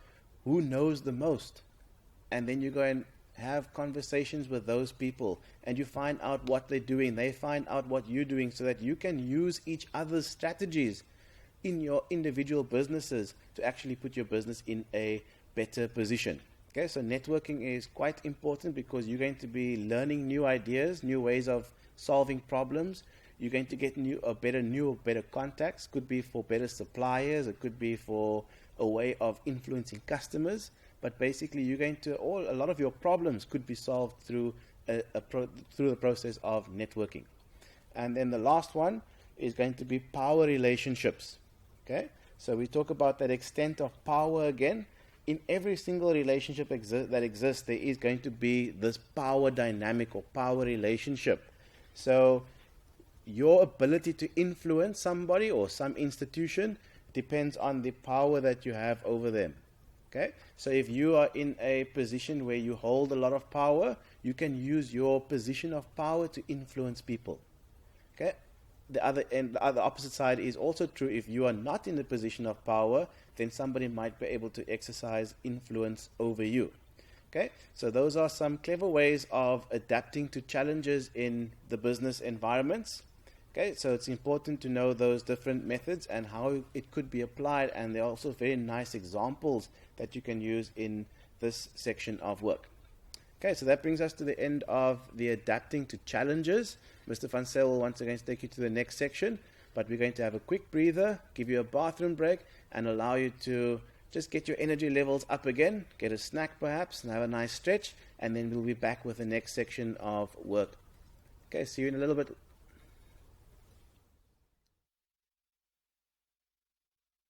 who knows the most, and then you go and have conversations with those people, and you find out what they're doing, they find out what you're doing, so that you can use each other's strategies in your individual businesses to actually put your business in a better position. Okay, so networking is quite important because you're going to be learning new ideas, new ways of solving problems. You're going to get better contacts. Could be for better suppliers, it could be for a way of influencing customers. But basically, you're going to a lot of your problems could be solved through through the process of networking. And then the last one is going to be power relationships. Okay, so we talk about that extent of power again. in every single relationship that exists, there is going to be this power dynamic or power relationship. So your ability to influence somebody or some institution depends on the power that you have over them. Okay? So if you are in a position where you hold a lot of power, you can use your position of power to influence people. Okay? The other opposite side is also true. If you are not in a position of power, then somebody might be able to exercise influence over you. Okay? So those are some clever ways of adapting to challenges in the business environments. Okay, so it's important to know those different methods and how it could be applied, and there are also very nice examples that you can use in this section of work. Okay, so that brings us to the end of the adapting to challenges. Mr. Van Zyl will once again take you to the next section, but we're going to have a quick breather, give you a bathroom break, and allow you to just get your energy levels up again, get a snack perhaps, and have a nice stretch, and then we'll be back with the next section of work. Okay, see you in a little bit.